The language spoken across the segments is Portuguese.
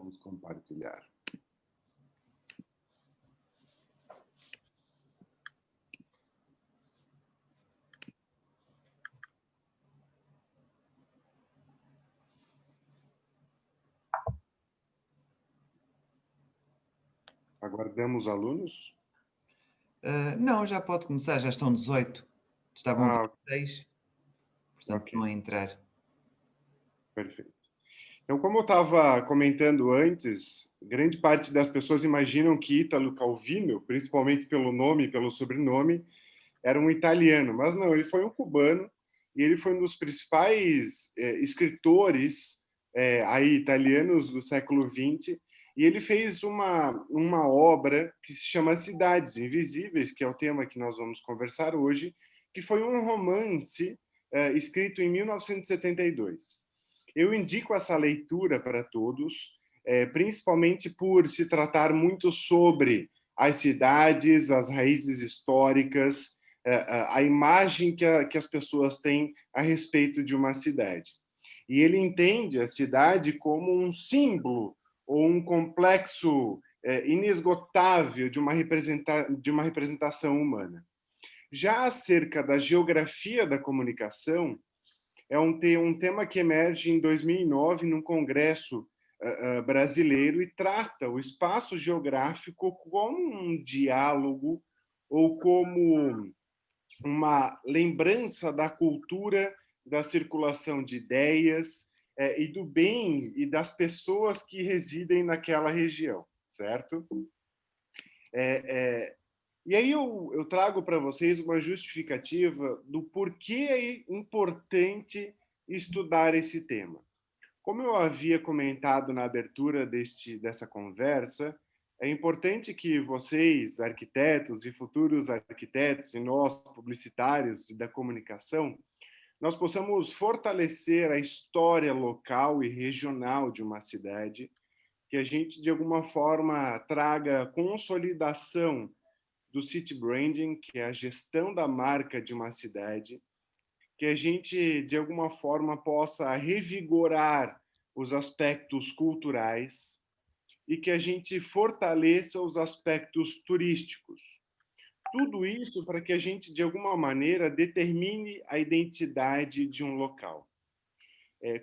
Vamos compartilhar. Aguardamos alunos? Não, já pode começar, já estão 18. Estavam Ah, 26, portanto ok, estão a entrar. perfeito. Então, como eu estava comentando antes, grande parte das pessoas imaginam que Ítalo Calvino, principalmente pelo nome e pelo sobrenome, era um italiano, mas não, ele foi um cubano e ele foi um dos principais escritores aí italianos do século XX, e ele fez uma obra que se chama Cidades Invisíveis, que é o tema que nós vamos conversar hoje, que foi um romance escrito em 1972. Eu indico essa leitura para todos, principalmente por se tratar muito sobre as cidades, as raízes históricas, a imagem que as pessoas têm a respeito de uma cidade. E ele entende a cidade como um símbolo ou um complexo inesgotável de uma representação humana. Já acerca da geografia da comunicação, é um tema que emerge em 2009 num congresso brasileiro e trata o espaço geográfico como um diálogo ou como uma lembrança da cultura, da circulação de ideias e do bem e das pessoas que residem naquela região, certo? E aí eu trago para vocês uma justificativa do porquê é importante estudar esse tema. Como eu havia comentado na abertura dessa conversa, é importante que vocês, arquitetos e futuros arquitetos, e nós, publicitários e da comunicação, nós possamos fortalecer a história local e regional de uma cidade, que a gente, de alguma forma, traga consolidação do city branding, que é a gestão da marca de uma cidade, que a gente, de alguma forma, possa revigorar os aspectos culturais e que a gente fortaleça os aspectos turísticos. Tudo isso para que a gente, de alguma maneira, determine a identidade de um local.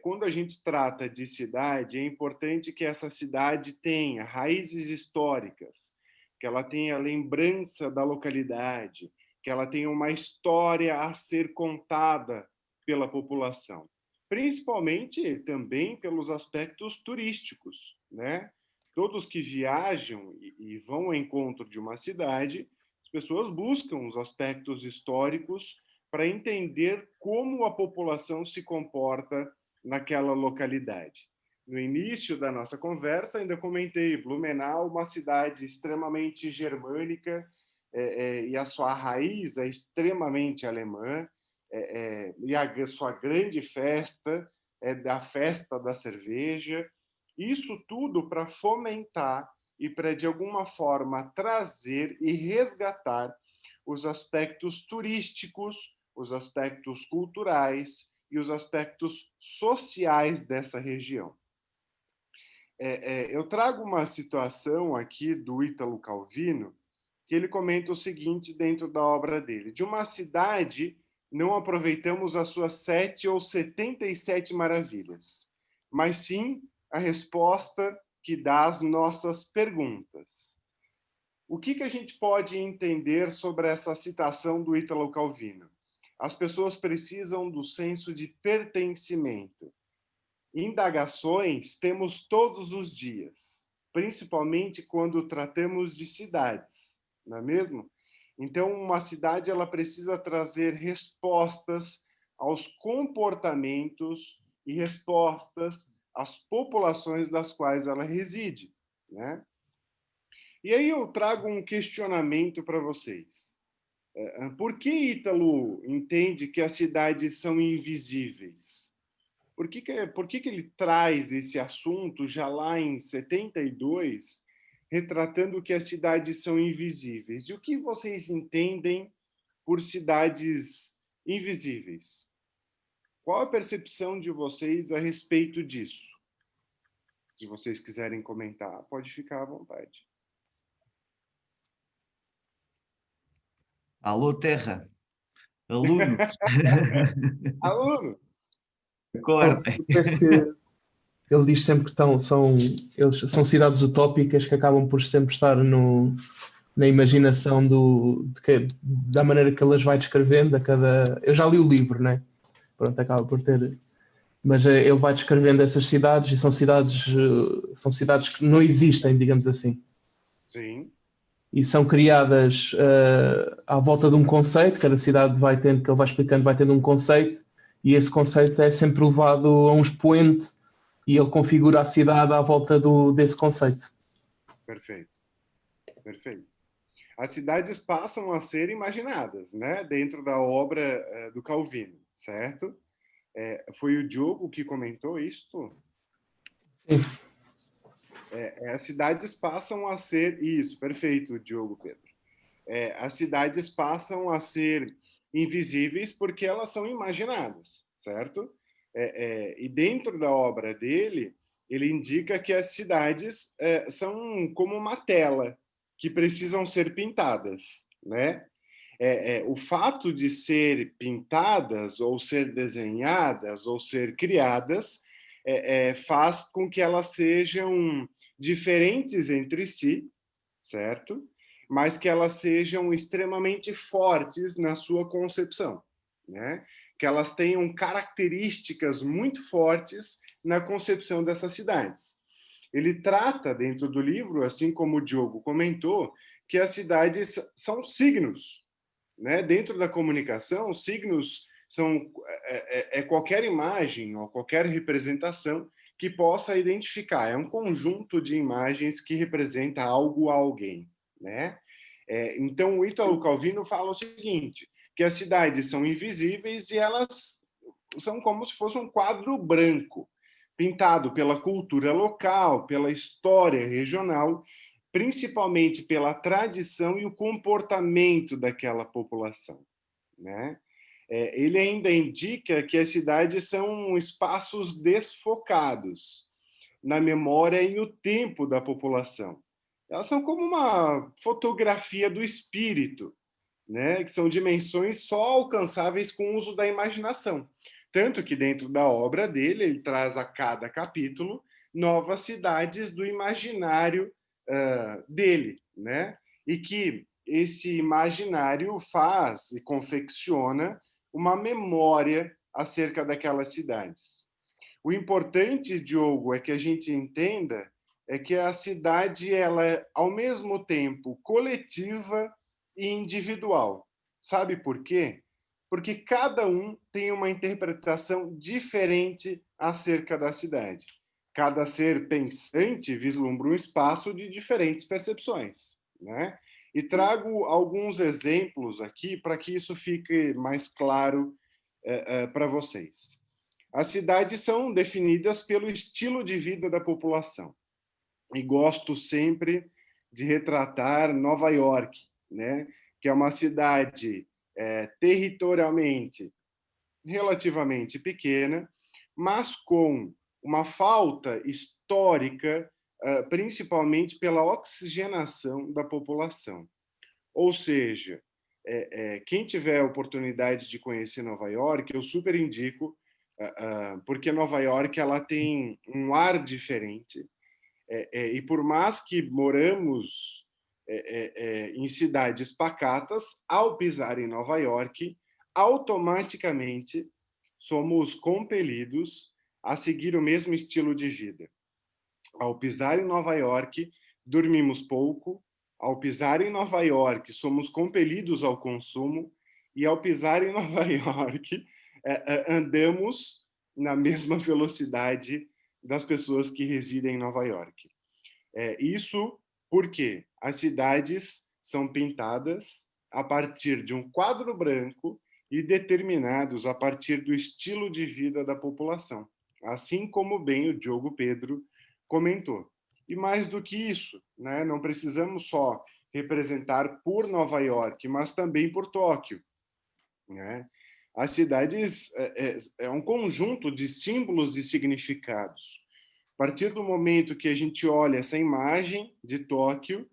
Quando a gente trata de cidade, é importante que essa cidade tenha raízes históricas, que ela tenha lembrança da localidade, que ela tenha uma história a ser contada pela população, principalmente também pelos aspectos turísticos, né? Todos que viajam e vão ao encontro de uma cidade, as pessoas buscam os aspectos históricos para entender como a população se comporta naquela localidade. No início da nossa conversa, ainda comentei Blumenau, uma cidade extremamente germânica, e a sua raiz é extremamente alemã, e a sua grande festa é da festa da cerveja. Isso tudo para fomentar e para, de alguma forma, trazer e resgatar os aspectos turísticos, os aspectos culturais e os aspectos sociais dessa região. Eu trago uma situação aqui do Ítalo Calvino, que ele comenta o seguinte dentro da obra dele: de uma cidade não aproveitamos as suas 7 ou 77 maravilhas, mas sim a resposta que dá às nossas perguntas. O que a gente pode entender sobre essa citação do Ítalo Calvino? As pessoas precisam do senso de pertencimento. Indagações temos todos os dias, principalmente quando tratamos de cidades, não é mesmo? Então, uma cidade ela precisa trazer respostas aos comportamentos e respostas às populações das quais ela reside, né? E aí eu trago um questionamento para vocês. Por que Ítalo entende que as cidades são invisíveis? Por que ele traz esse assunto já lá em 72, retratando que as cidades são invisíveis? E o que vocês entendem por cidades invisíveis? Qual a percepção de vocês a respeito disso? Se vocês quiserem comentar, pode ficar à vontade. Alô, Terra. Alunos. Alunos! Acordem. Eu penso que ele diz sempre que eles são cidades utópicas que acabam por sempre estar na imaginação da maneira que ele as vai descrevendo a cada. Eu já li o livro, né? Pronto, acaba por ter. Mas ele vai descrevendo essas cidades e são cidades que não existem, digamos assim. Sim. E são criadas à volta de um conceito, cada cidade vai tendo, que ele vai explicando, vai tendo um conceito, e esse conceito é sempre levado a um expoente e ele configura a cidade à volta desse conceito. Perfeito. Perfeito. As cidades passam a ser imaginadas, né, dentro da obra do Calvino, certo? Foi o Diogo que comentou isto? Sim. As cidades passam a ser... Isso, perfeito, Diogo Pedro. As cidades passam a ser invisíveis porque elas são imaginadas, certo? E dentro da obra dele, ele indica que as cidades são como uma tela que precisam ser pintadas, né? O fato de ser pintadas, ou ser desenhadas, ou ser criadas, faz com que elas sejam diferentes entre si, certo? Mas que elas sejam extremamente fortes na sua concepção, né? Que elas tenham características muito fortes na concepção dessas cidades. Ele trata dentro do livro, assim como o Diogo comentou, que as cidades são signos, né? Dentro da comunicação, signos são qualquer imagem ou qualquer representação que possa identificar. É um conjunto de imagens que representa algo a alguém, né? Então, o Ítalo Calvino fala o seguinte, que as cidades são invisíveis e elas são como se fosse um quadro branco, pintado pela cultura local, pela história regional, principalmente pela tradição e o comportamento daquela população, né? Ele ainda indica que as cidades são espaços desfocados na memória e no tempo da população. Elas são como uma fotografia do espírito, né? Que são dimensões só alcançáveis com o uso da imaginação. Tanto que dentro da obra dele, ele traz a cada capítulo novas cidades do imaginário dele, né? E que esse imaginário faz e confecciona uma memória acerca daquelas cidades. O importante, Diogo, é que a gente entenda que a cidade ela é ao mesmo tempo coletiva e individual. Sabe por quê? Porque cada um tem uma interpretação diferente acerca da cidade. Cada ser pensante vislumbra um espaço de diferentes percepções, né? E trago alguns exemplos aqui para que isso fique mais claro para vocês. As cidades são definidas pelo estilo de vida da população. E gosto sempre de retratar Nova York, né? Que é uma cidade territorialmente relativamente pequena, mas com uma falta histórica, principalmente pela oxigenação da população. Ou seja, quem tiver a oportunidade de conhecer Nova York, eu super indico, porque Nova York ela tem um ar diferente, e por mais que moramos em cidades pacatas, ao pisar em Nova York, automaticamente somos compelidos a seguir o mesmo estilo de vida. Ao pisar em Nova York, dormimos pouco. Ao pisar em Nova York, somos compelidos ao consumo. E ao pisar em Nova York, andamos na mesma velocidade das pessoas que residem em Nova York. Isso porque as cidades são pintadas a partir de um quadro branco e determinados a partir do estilo de vida da população, assim como bem o Diogo Pedro comentou. E mais do que isso, né, não precisamos só representar por Nova York, mas também por Tóquio, né? As cidades é um conjunto de símbolos e significados. partir do momento que a gente olha essa imagem de Tóquio,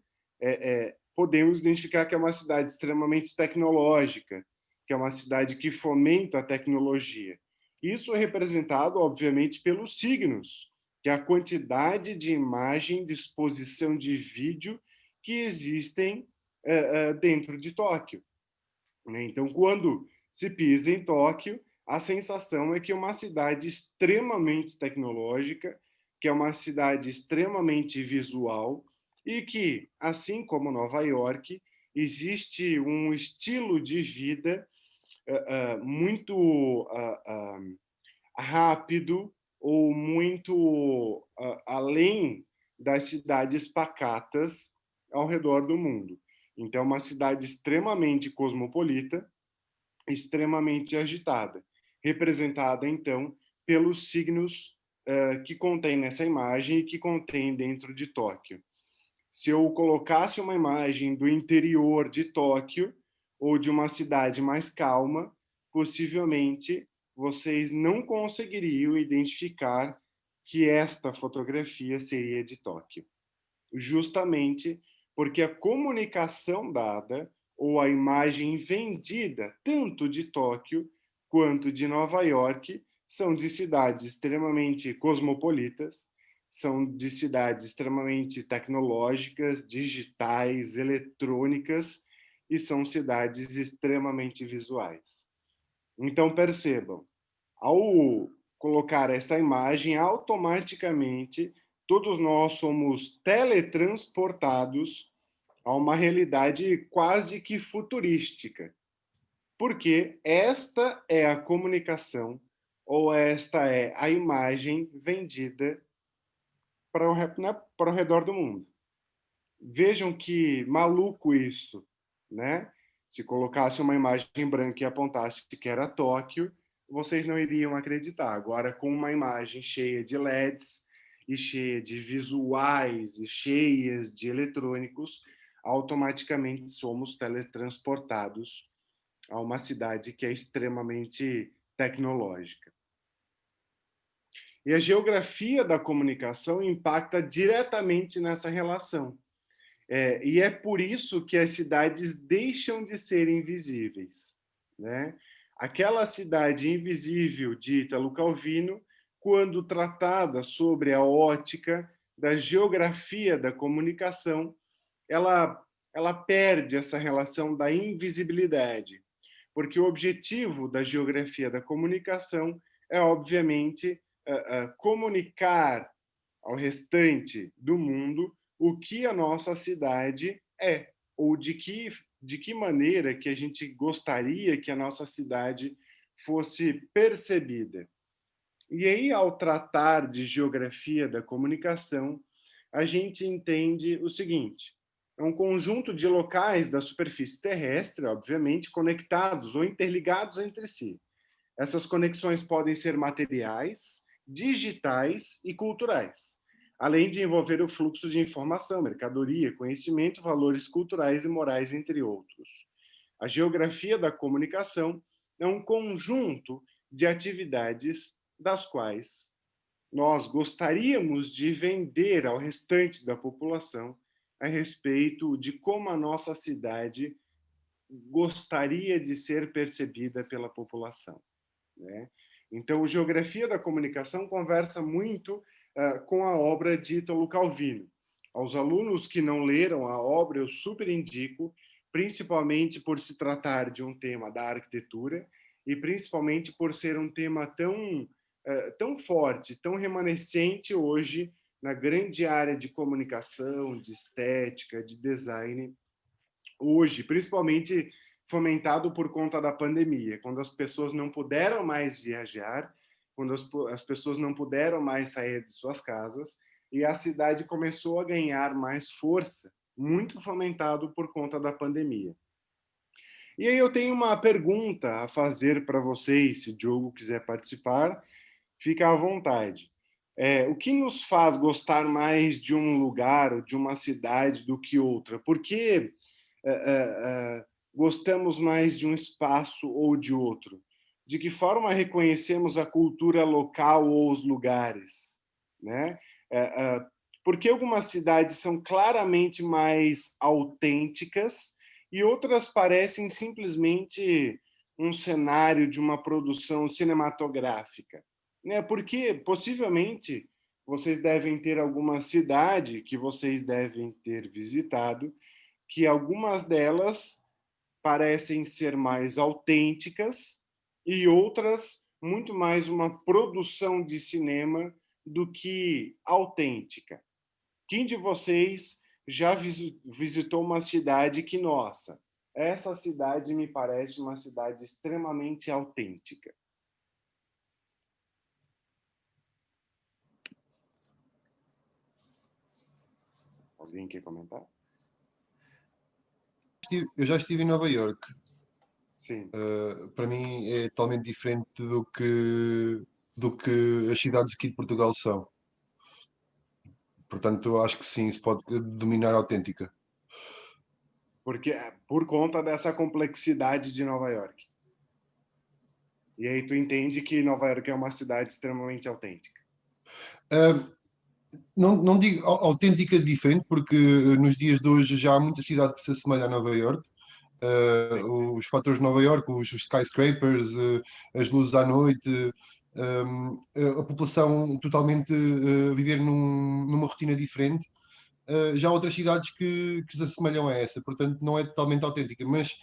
podemos identificar que é uma cidade extremamente tecnológica, que é uma cidade que fomenta a tecnologia. Isso é representado, obviamente, pelos signos, que é a quantidade de imagem, de exposição de vídeo que existem dentro de Tóquio. Então, quando se pisa em Tóquio, a sensação é que é uma cidade extremamente tecnológica, que é uma cidade extremamente visual e que, assim como Nova York, existe um estilo de vida muito rápido ou muito além das cidades pacatas ao redor do mundo. Então, é uma cidade extremamente cosmopolita, extremamente agitada, representada, então, pelos signos que contém nessa imagem e que contém dentro de Tóquio. Se eu colocasse uma imagem do interior de Tóquio ou de uma cidade mais calma, possivelmente vocês não conseguiriam identificar que esta fotografia seria de Tóquio. Justamente porque a comunicação dada ou a imagem vendida, tanto de Tóquio quanto de Nova York, são de cidades extremamente cosmopolitas, são de cidades extremamente tecnológicas, digitais, eletrônicas, e são cidades extremamente visuais. Então, percebam, ao colocar essa imagem, automaticamente todos nós somos teletransportados a uma realidade quase que futurística, porque esta é a comunicação ou esta é a imagem vendida para o redor do mundo. Vejam que maluco isso, né? Se colocasse uma imagem branca e apontasse que era Tóquio, vocês não iriam acreditar. Agora, com uma imagem cheia de LEDs e cheia de visuais e cheias de eletrônicos, automaticamente somos teletransportados a uma cidade que é extremamente tecnológica. E a geografia da comunicação impacta diretamente nessa relação. E é por isso que as cidades deixam de ser invisíveis, né? Aquela cidade invisível de Ítalo Calvino, quando tratada sobre a ótica da geografia da comunicação, ela perde essa relação da invisibilidade, porque o objetivo da geografia da comunicação é, obviamente, comunicar ao restante do mundo o que a nossa cidade é, ou de que maneira que a gente gostaria que a nossa cidade fosse percebida. E aí, ao tratar de geografia da comunicação, a gente entende o seguinte: é um conjunto de locais da superfície terrestre, obviamente, conectados ou interligados entre si. Essas conexões podem ser materiais, digitais e culturais, além de envolver o fluxo de informação, mercadoria, conhecimento, valores culturais e morais, entre outros. A geografia da comunicação é um conjunto de atividades das quais nós gostaríamos de vender ao restante da população a respeito de como a nossa cidade gostaria de ser percebida pela população, né? Então, Geografia da Comunicação conversa muito com a obra de Ítalo Calvino. Aos alunos que não leram a obra, eu super indico, principalmente por se tratar de um tema da arquitetura e principalmente por ser um tema tão forte, tão remanescente hoje na grande área de comunicação, de estética, de design, hoje, principalmente fomentado por conta da pandemia, quando as pessoas não puderam mais viajar, quando as pessoas não puderam mais sair de suas casas, e a cidade começou a ganhar mais força, muito fomentado por conta da pandemia. E aí eu tenho uma pergunta a fazer para vocês, se o Diogo quiser participar, fica à vontade. O que nos faz gostar mais de um lugar ou de uma cidade do que outra? Por que gostamos mais de um espaço ou de outro? De que forma reconhecemos a cultura local ou os lugares, né? Por que algumas cidades são claramente mais autênticas e outras parecem simplesmente um cenário de uma produção cinematográfica? Né? Porque, possivelmente, vocês devem ter alguma cidade que vocês devem ter visitado, que algumas delas parecem ser mais autênticas e outras muito mais uma produção de cinema do que autêntica. Quem de vocês já visitou uma cidade que, nossa, essa cidade me parece uma cidade extremamente autêntica? Alguém quer comentar? Eu já estive em Nova York. Sim. Para mim é totalmente diferente do que as cidades aqui de Portugal são. Portanto, eu acho que sim, se pode denominar autêntica. Porque, por conta dessa complexidade de Nova York. E aí tu entende que Nova York é uma cidade extremamente autêntica. Não digo autêntica diferente, porque nos dias de hoje já há muita cidade que se assemelha a Nova York. Os fatores de Nova York, os skyscrapers, as luzes à noite, a população totalmente viver numa rotina diferente. Já há outras cidades que se assemelham a essa, portanto não é totalmente autêntica, mas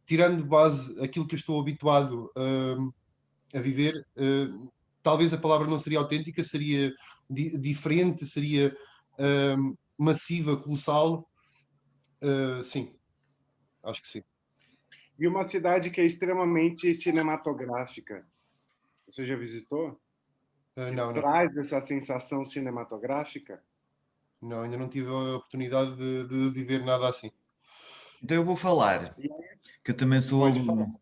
tirando de base aquilo que eu estou habituado a viver, talvez a palavra não seria autêntica, seria diferente, seria massiva, colossal. Sim, acho que sim. E uma cidade que é extremamente cinematográfica. Você já visitou? Não, Traz essa sensação cinematográfica? não, ainda não tive a oportunidade de viver nada assim. Então eu vou falar, que eu também sou Pode aluno.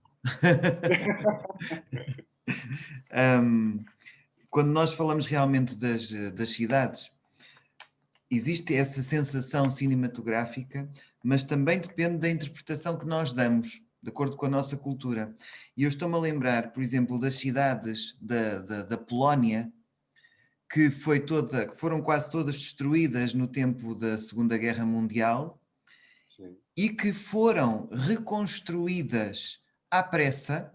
Quando nós falamos realmente das cidades, existe essa sensação cinematográfica, mas também depende da interpretação que nós damos, de acordo com a nossa cultura. E eu estou-me a lembrar, por exemplo, das cidades da Polónia, que foram quase todas destruídas no tempo da Segunda Guerra Mundial. Sim. E que foram reconstruídas à pressa,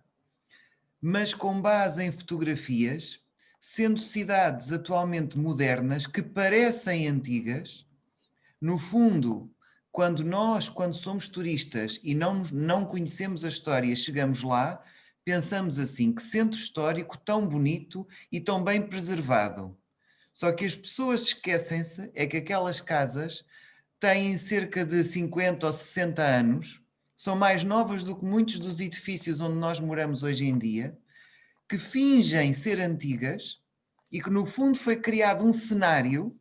mas com base em fotografias, sendo cidades atualmente modernas que parecem antigas. No fundo, quando somos turistas e não conhecemos a história, chegamos lá, pensamos assim, que centro histórico tão bonito e tão bem preservado. Só que as pessoas esquecem-se é que aquelas casas têm cerca de 50 ou 60 anos, são mais novas do que muitos dos edifícios onde nós moramos hoje em dia, que fingem ser antigas e que no fundo foi criado um cenário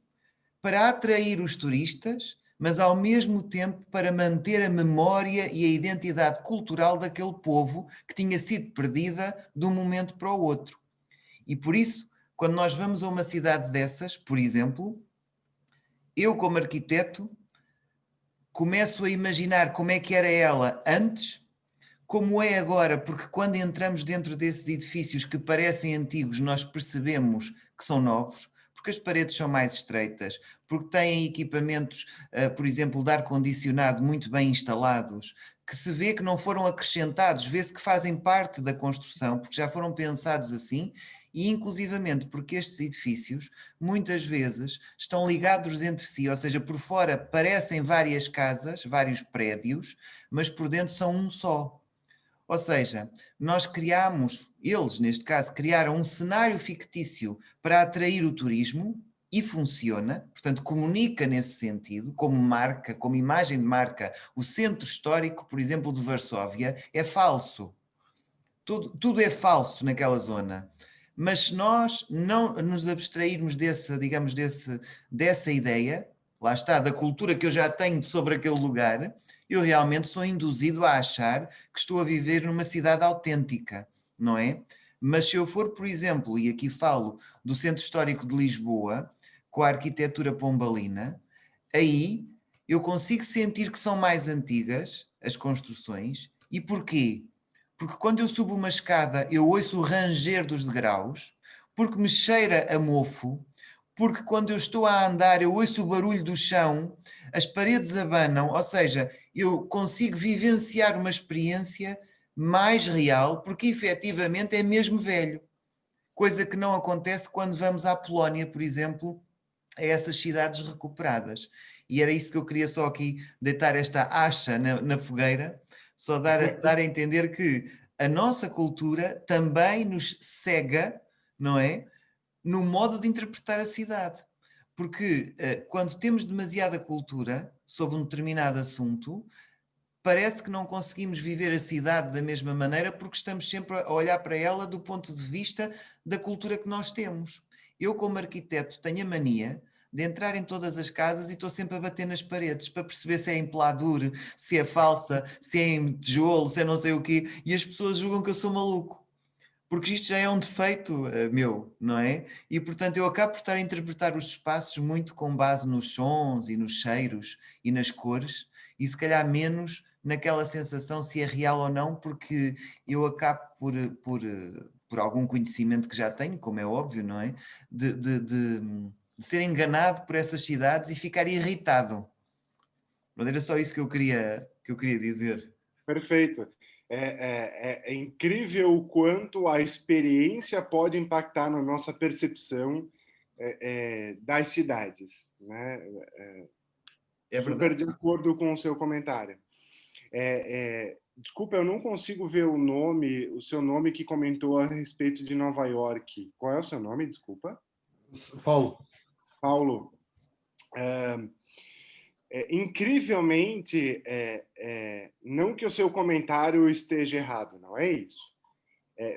para atrair os turistas, mas ao mesmo tempo para manter a memória e a identidade cultural daquele povo que tinha sido perdida de um momento para o outro. E por isso, quando nós vamos a uma cidade dessas, por exemplo, eu como arquiteto começo a imaginar como é que era ela antes, como é agora, porque quando entramos dentro desses edifícios que parecem antigos, nós percebemos que são novos, porque as paredes são mais estreitas, porque têm equipamentos, por exemplo, de ar-condicionado muito bem instalados, que se vê que não foram acrescentados, vê-se que fazem parte da construção, porque já foram pensados assim, e inclusivamente porque estes edifícios muitas vezes estão ligados entre si, ou seja, por fora parecem várias casas, vários prédios, mas por dentro são um só. Ou seja, eles neste caso, criaram um cenário fictício para atrair o turismo e funciona, portanto comunica nesse sentido, como marca, como imagem de marca. O centro histórico, por exemplo, de Varsóvia é falso. Tudo é falso naquela zona. Mas se nós não nos abstrairmos dessa ideia, lá está, da cultura que eu já tenho sobre aquele lugar, eu realmente sou induzido a achar que estou a viver numa cidade autêntica, não é? Mas se eu for, por exemplo, e aqui falo do Centro Histórico de Lisboa, com a arquitetura pombalina, aí eu consigo sentir que são mais antigas as construções. E porquê? Porque quando eu subo uma escada, eu ouço o ranger dos degraus, porque me cheira a mofo, porque quando eu estou a andar eu ouço o barulho do chão, as paredes abanam, ou seja, eu consigo vivenciar uma experiência mais real, porque efetivamente é mesmo velho. Coisa que não acontece quando vamos à Polónia, por exemplo, a essas cidades recuperadas. E era isso que eu queria só aqui deitar esta acha na fogueira, só dar a entender que a nossa cultura também nos cega, não é? No modo de interpretar a cidade. Porque quando temos demasiada cultura sobre um determinado assunto, parece que não conseguimos viver a cidade da mesma maneira porque estamos sempre a olhar para ela do ponto de vista da cultura que nós temos. Eu, como arquiteto, tenho a mania de entrar em todas as casas e estou sempre a bater nas paredes para perceber se é em peladure, se é falsa, se é em tijolo, se é não sei o quê, e as pessoas julgam que eu sou maluco. Porque isto já é um defeito meu, não é? E portanto eu acabo por estar a interpretar os espaços muito com base nos sons e nos cheiros e nas cores, e se calhar menos naquela sensação se é real ou não, porque eu acabo por algum conhecimento que já tenho, como é óbvio, não é? De ser enganado por essas cidades e ficar irritado. Não era só isso que eu queria dizer. Perfeito. É incrível o quanto a experiência pode impactar na nossa percepção das cidades, né? É Super verdade. de acordo com o seu comentário. Desculpa, eu não consigo ver o seu nome que comentou a respeito de Nova York. Qual é o seu nome? Desculpa. Paulo, Paulo. Incrivelmente, não que o seu comentário esteja errado, não é isso.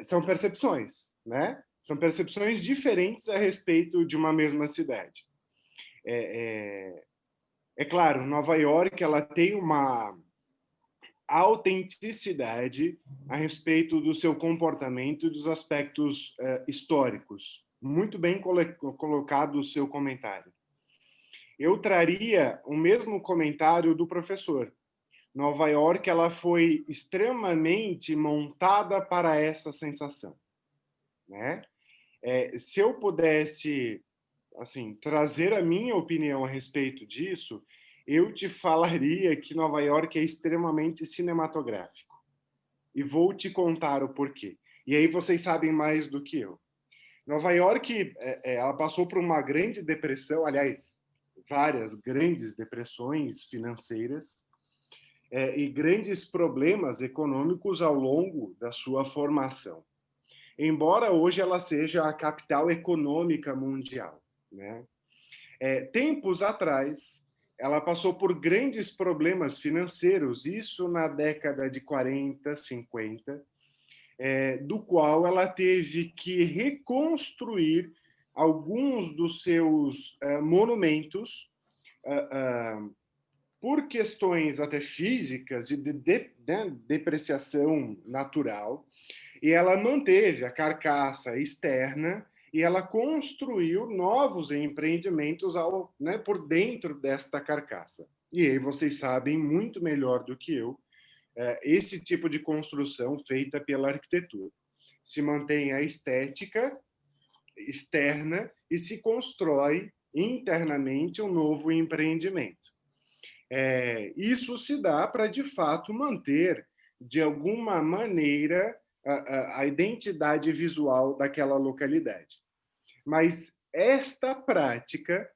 São percepções, né? São percepções diferentes a respeito de uma mesma cidade. É claro, Nova York ela tem uma autenticidade a respeito do seu comportamento e dos aspectos históricos. Muito bem colocado o seu comentário. Eu traria o mesmo comentário do professor. Nova York ela foi extremamente montada para essa sensação, né? Se eu pudesse assim trazer a minha opinião a respeito disso, eu te falaria que Nova York é extremamente cinematográfico e vou te contar o porquê. E aí vocês sabem mais do que eu. Nova York ela passou por uma grande depressão, aliás, várias grandes depressões financeiras e grandes problemas econômicos ao longo da sua formação. Embora hoje ela seja a capital econômica mundial, né? Tempos atrás, ela passou por grandes problemas financeiros, isso na década de 40, 50, do qual ela teve que reconstruir alguns dos seus monumentos por questões até físicas e de depreciação natural, e ela manteve a carcaça externa e ela construiu novos empreendimentos por dentro desta carcaça. E aí vocês sabem muito melhor do que eu esse tipo de construção feita pela arquitetura. Se mantém a estética externa e se constrói internamente um novo empreendimento. Isso se dá para, de fato, manter, de alguma maneira, a identidade visual daquela localidade. Mas esta prática,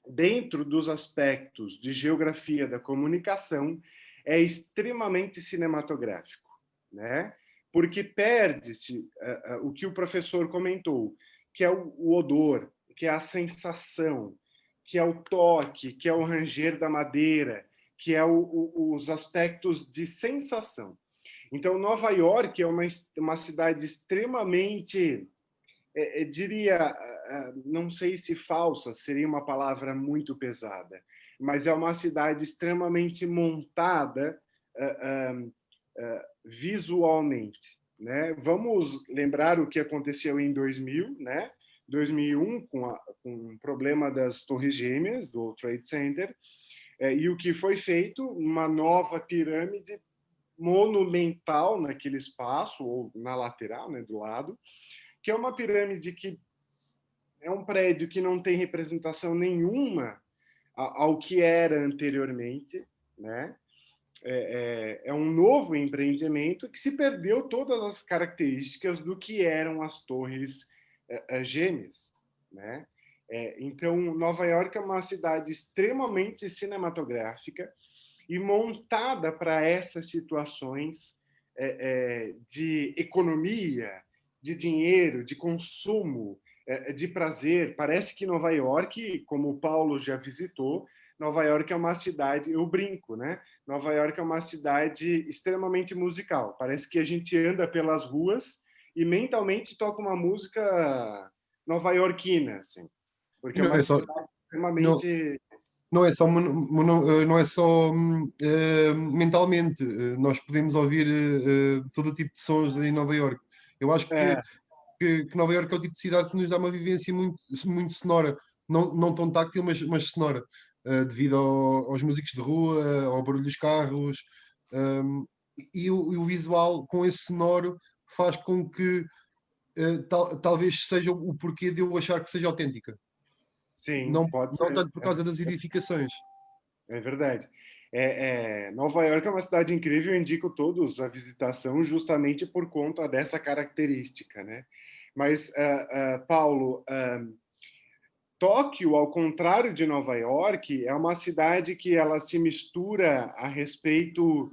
dentro dos aspectos de geografia da comunicação, é extremamente cinematográfico, né? Porque perde-se o que o professor comentou, que é o odor, que é a sensação, que é o toque, que é o ranger da madeira, que é os aspectos de sensação. Então, Nova York é uma cidade extremamente, diria, não sei se falsa, seria uma palavra muito pesada, mas é uma cidade extremamente montada visualmente, né? Vamos lembrar o que aconteceu em 2000, né? 2001, com o problema das Torres Gêmeas, do World Trade Center, e o que foi feito, uma nova pirâmide monumental naquele espaço, ou na lateral, né, do lado, que é uma pirâmide que é um prédio que não tem representação nenhuma ao que era anteriormente, né? É um novo empreendimento que se perdeu todas as características do que eram as torres gêmeas, né? Então, Nova York é uma cidade extremamente cinematográfica e montada para essas situações de economia, de dinheiro, de consumo, de prazer. Parece que Nova York, como o Paulo já visitou, Nova York é uma cidade, eu brinco, né? Nova York é uma cidade extremamente musical. Parece que a gente anda pelas ruas e mentalmente toca uma música nova-iorquina, assim, porque E é não uma é só, cidade não, extremamente. não é só, não é só mentalmente. Nós podemos ouvir todo o tipo de sons em Nova Iorque. Eu acho É, que Nova Iorque é o tipo de cidade que nos dá uma vivência muito sonora, não tão táctil, mas sonora, devido aos músicos de rua, ao barulho dos carros, e o visual com esse sonoro faz com que talvez seja o porquê de eu achar que seja autêntica. sim, Não, pode não ser. tanto por causa das edificações. É verdade. Nova York é uma cidade incrível, eu indico todos a visitação justamente por conta dessa característica, né? Mas, Paulo, Tóquio, ao contrário de Nova York, é uma cidade que ela se mistura a respeito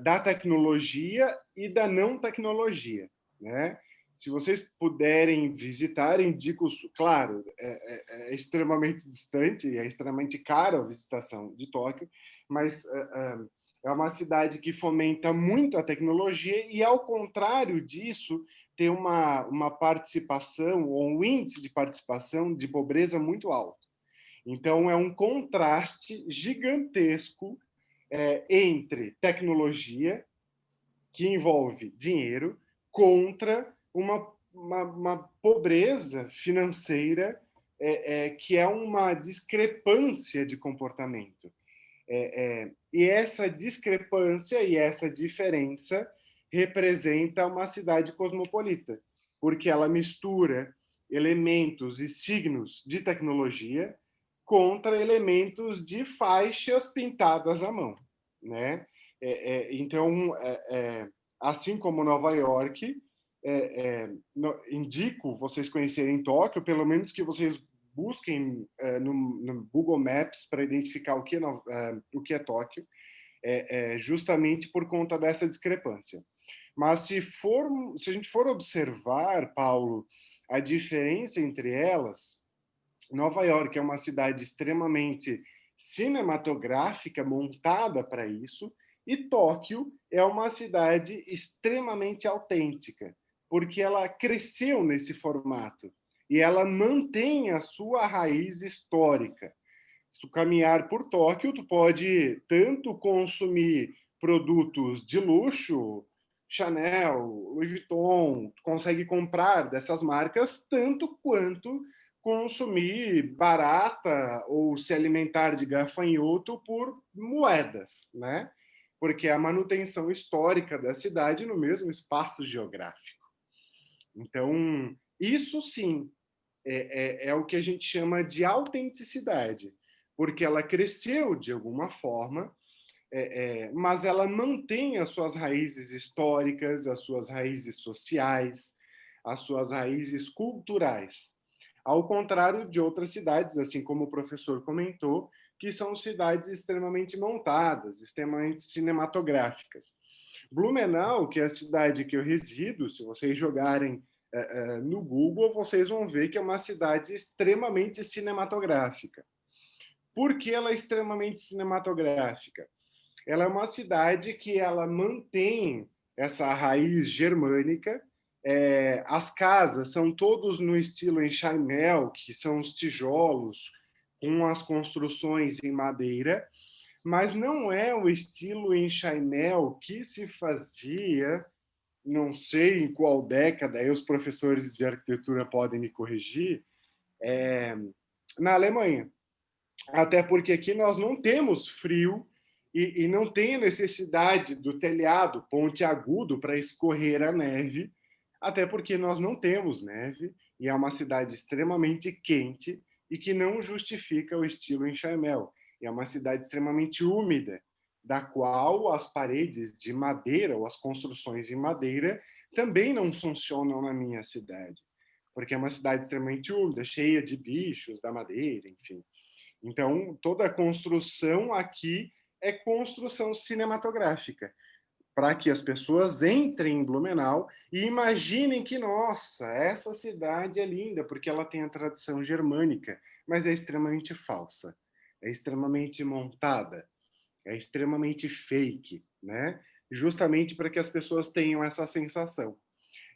da tecnologia e da não tecnologia, né? Se vocês puderem visitar, indico, claro, é extremamente distante, é extremamente caro a visitação de Tóquio, mas é uma cidade que fomenta muito a tecnologia e, ao contrário disso, tem uma participação, ou um índice de participação de pobreza muito alto. Então, é um contraste gigantesco entre tecnologia, que envolve dinheiro, contra uma pobreza financeira que é uma discrepância de comportamento. E essa discrepância e essa diferença representa uma cidade cosmopolita, porque ela mistura elementos e signos de tecnologia contra elementos de faixas pintadas à mão, né? Então, assim como Nova York, indico vocês conhecerem Tóquio, pelo menos que vocês busquem no Google Maps para identificar o que é Tóquio, justamente por conta dessa discrepância. Mas se a gente for observar, Paulo, a diferença entre elas, Nova York é uma cidade extremamente cinematográfica, montada para isso, e Tóquio é uma cidade extremamente autêntica, porque ela cresceu nesse formato e ela mantém a sua raiz histórica. Se tu caminhar por Tóquio, tu pode tanto consumir produtos de luxo, Chanel, Louis Vuitton, tu consegue comprar dessas marcas tanto quanto consumir barata ou se alimentar de gafanhoto por moedas, né? Porque é a manutenção histórica da cidade no mesmo espaço geográfico. Então, isso sim é o que a gente chama de autenticidade, porque ela cresceu de alguma forma, mas ela mantém as suas raízes históricas, as suas raízes sociais, as suas raízes culturais. Ao contrário de outras cidades, assim como o professor comentou, que são cidades extremamente montadas, extremamente cinematográficas. Blumenau, que é a cidade que eu resido, se vocês jogarem no Google, vocês vão ver que é uma cidade extremamente cinematográfica. Por que ela é extremamente cinematográfica? Ela é uma cidade que ela mantém essa raiz germânica. As casas são todos no estilo enxaimel, que são os tijolos com as construções em madeira, mas não é o estilo enxaimel que se fazia, não sei em qual década, aí os professores de arquitetura podem me corrigir, na Alemanha. Até porque aqui nós não temos frio e não tem a necessidade do telhado pontiagudo para escorrer a neve, até porque nós não temos neve e é uma cidade extremamente quente e que não justifica o estilo em Sharm e é uma cidade extremamente úmida, da qual as paredes de madeira ou as construções em madeira também não funcionam na minha cidade, porque é uma cidade extremamente úmida, cheia de bichos da madeira, enfim. Então, toda a construção aqui é construção cinematográfica, para que as pessoas entrem em Blumenau e imaginem que, nossa, essa cidade é linda, porque ela tem a tradição germânica, mas é extremamente falsa, é extremamente montada, é extremamente fake, né? Justamente para que as pessoas tenham essa sensação.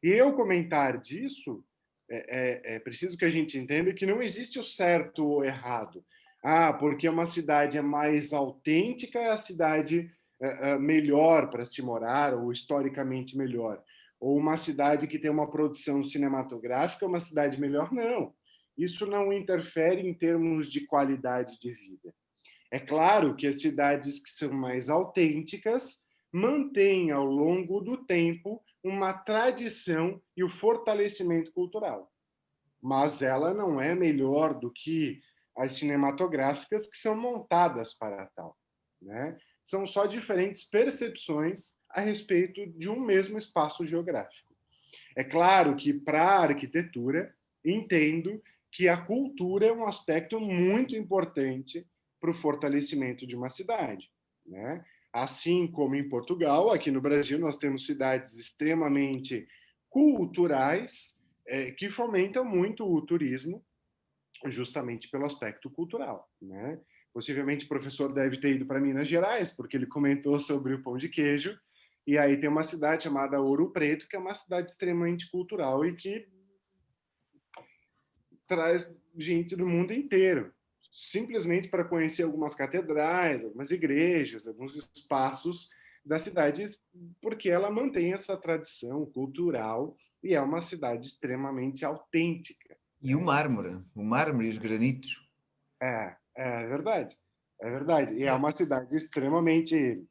E eu comentar disso, é preciso que a gente entenda que não existe o certo ou errado. Ah, porque uma cidade é mais autêntica, é a cidade melhor para se morar, ou historicamente melhor. Ou uma cidade que tem uma produção cinematográfica é uma cidade melhor. Não. Isso não interfere em termos de qualidade de vida. É claro que as cidades que são mais autênticas mantêm ao longo do tempo uma tradição e o fortalecimento cultural. Mas ela não é melhor do que as cinematográficas que são montadas para tal, né? São só diferentes percepções a respeito de um mesmo espaço geográfico. É claro que para a arquitetura entendo que a cultura é um aspecto muito importante para o fortalecimento de uma cidade, né? Assim como em Portugal, aqui no Brasil nós temos cidades extremamente culturais que fomentam muito o turismo, justamente pelo aspecto cultural, né? Possivelmente o professor deve ter ido para Minas Gerais, porque ele comentou sobre o pão de queijo, e aí tem uma cidade chamada Ouro Preto, que é uma cidade extremamente cultural e que traz gente do mundo inteiro, simplesmente para conhecer algumas catedrais, algumas igrejas, alguns espaços da cidade, porque ela mantém essa tradição cultural e é uma cidade extremamente autêntica. E o mármore e os granitos. É verdade. É verdade. E é uma cidade extremamente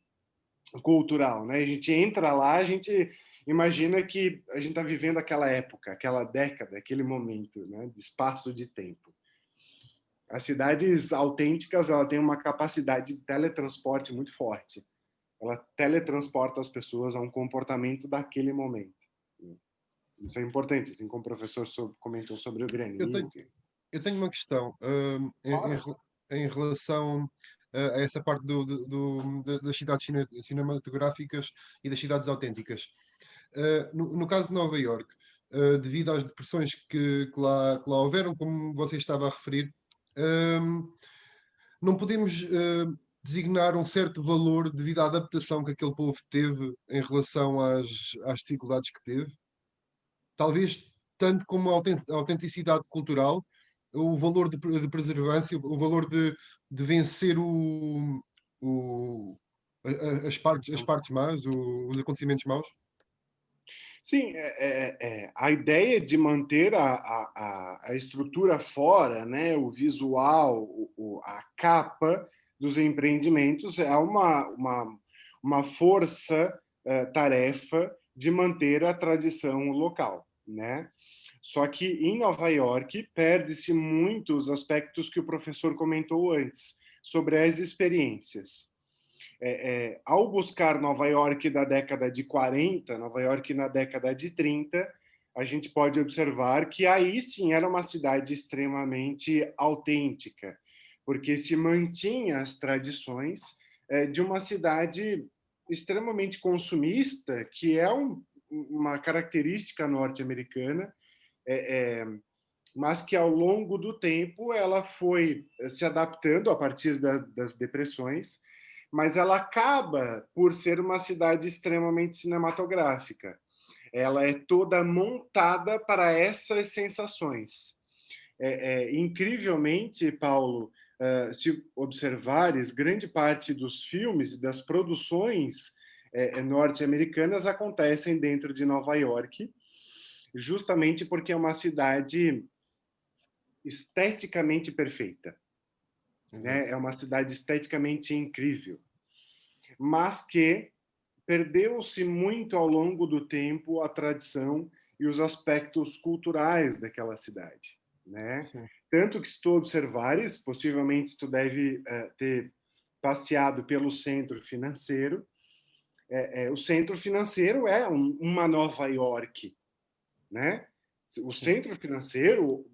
cultural, né? A gente entra lá, a gente imagina que a gente está vivendo aquela época, aquela década, aquele momento, né? De espaço de tempo. As cidades autênticas, ela tem uma capacidade de teletransporte muito forte. Ela teletransporta as pessoas a um comportamento daquele momento. Isso é importante, assim como o professor comentou sobre o Eu tenho, granito. eu tenho uma questão em relação a essa parte das cidades cinematográficas e das cidades autênticas. No caso de Nova Iorque, devido às depressões que lá houveram, como você estava a referir, não podemos designar um certo valor devido à adaptação que aquele povo teve em relação às dificuldades que teve. Talvez tanto como a autenticidade cultural, o valor de preservância, o valor de vencer o, as partes más, os acontecimentos maus. Sim, a ideia de manter a estrutura fora, né, o visual, a capa dos empreendimentos é uma força-tarefa de manter a tradição local, né? Só que em Nova York perde-se muito os aspectos que o professor comentou antes, sobre as experiências. Ao buscar Nova York da década de 40, Nova York na década de 30, a gente pode observar que aí sim era uma cidade extremamente autêntica, porque se mantinha as tradições de uma cidade extremamente consumista, que é uma característica norte-americana, mas que ao longo do tempo ela foi se adaptando a partir das depressões, mas ela acaba por ser uma cidade extremamente cinematográfica. Ela é toda montada para essas sensações. Incrivelmente, Paulo, se observares, grande parte dos filmes e das produções norte-americanas acontecem dentro de Nova York, justamente porque é uma cidade esteticamente perfeita, né? É uma cidade esteticamente incrível, mas que perdeu-se muito ao longo do tempo a tradição e os aspectos culturais daquela cidade, né? Sim. Tanto que se tu observares, possivelmente tu deve ter passeado pelo centro financeiro. O centro financeiro é uma Nova York, né? O Sim. centro financeiro,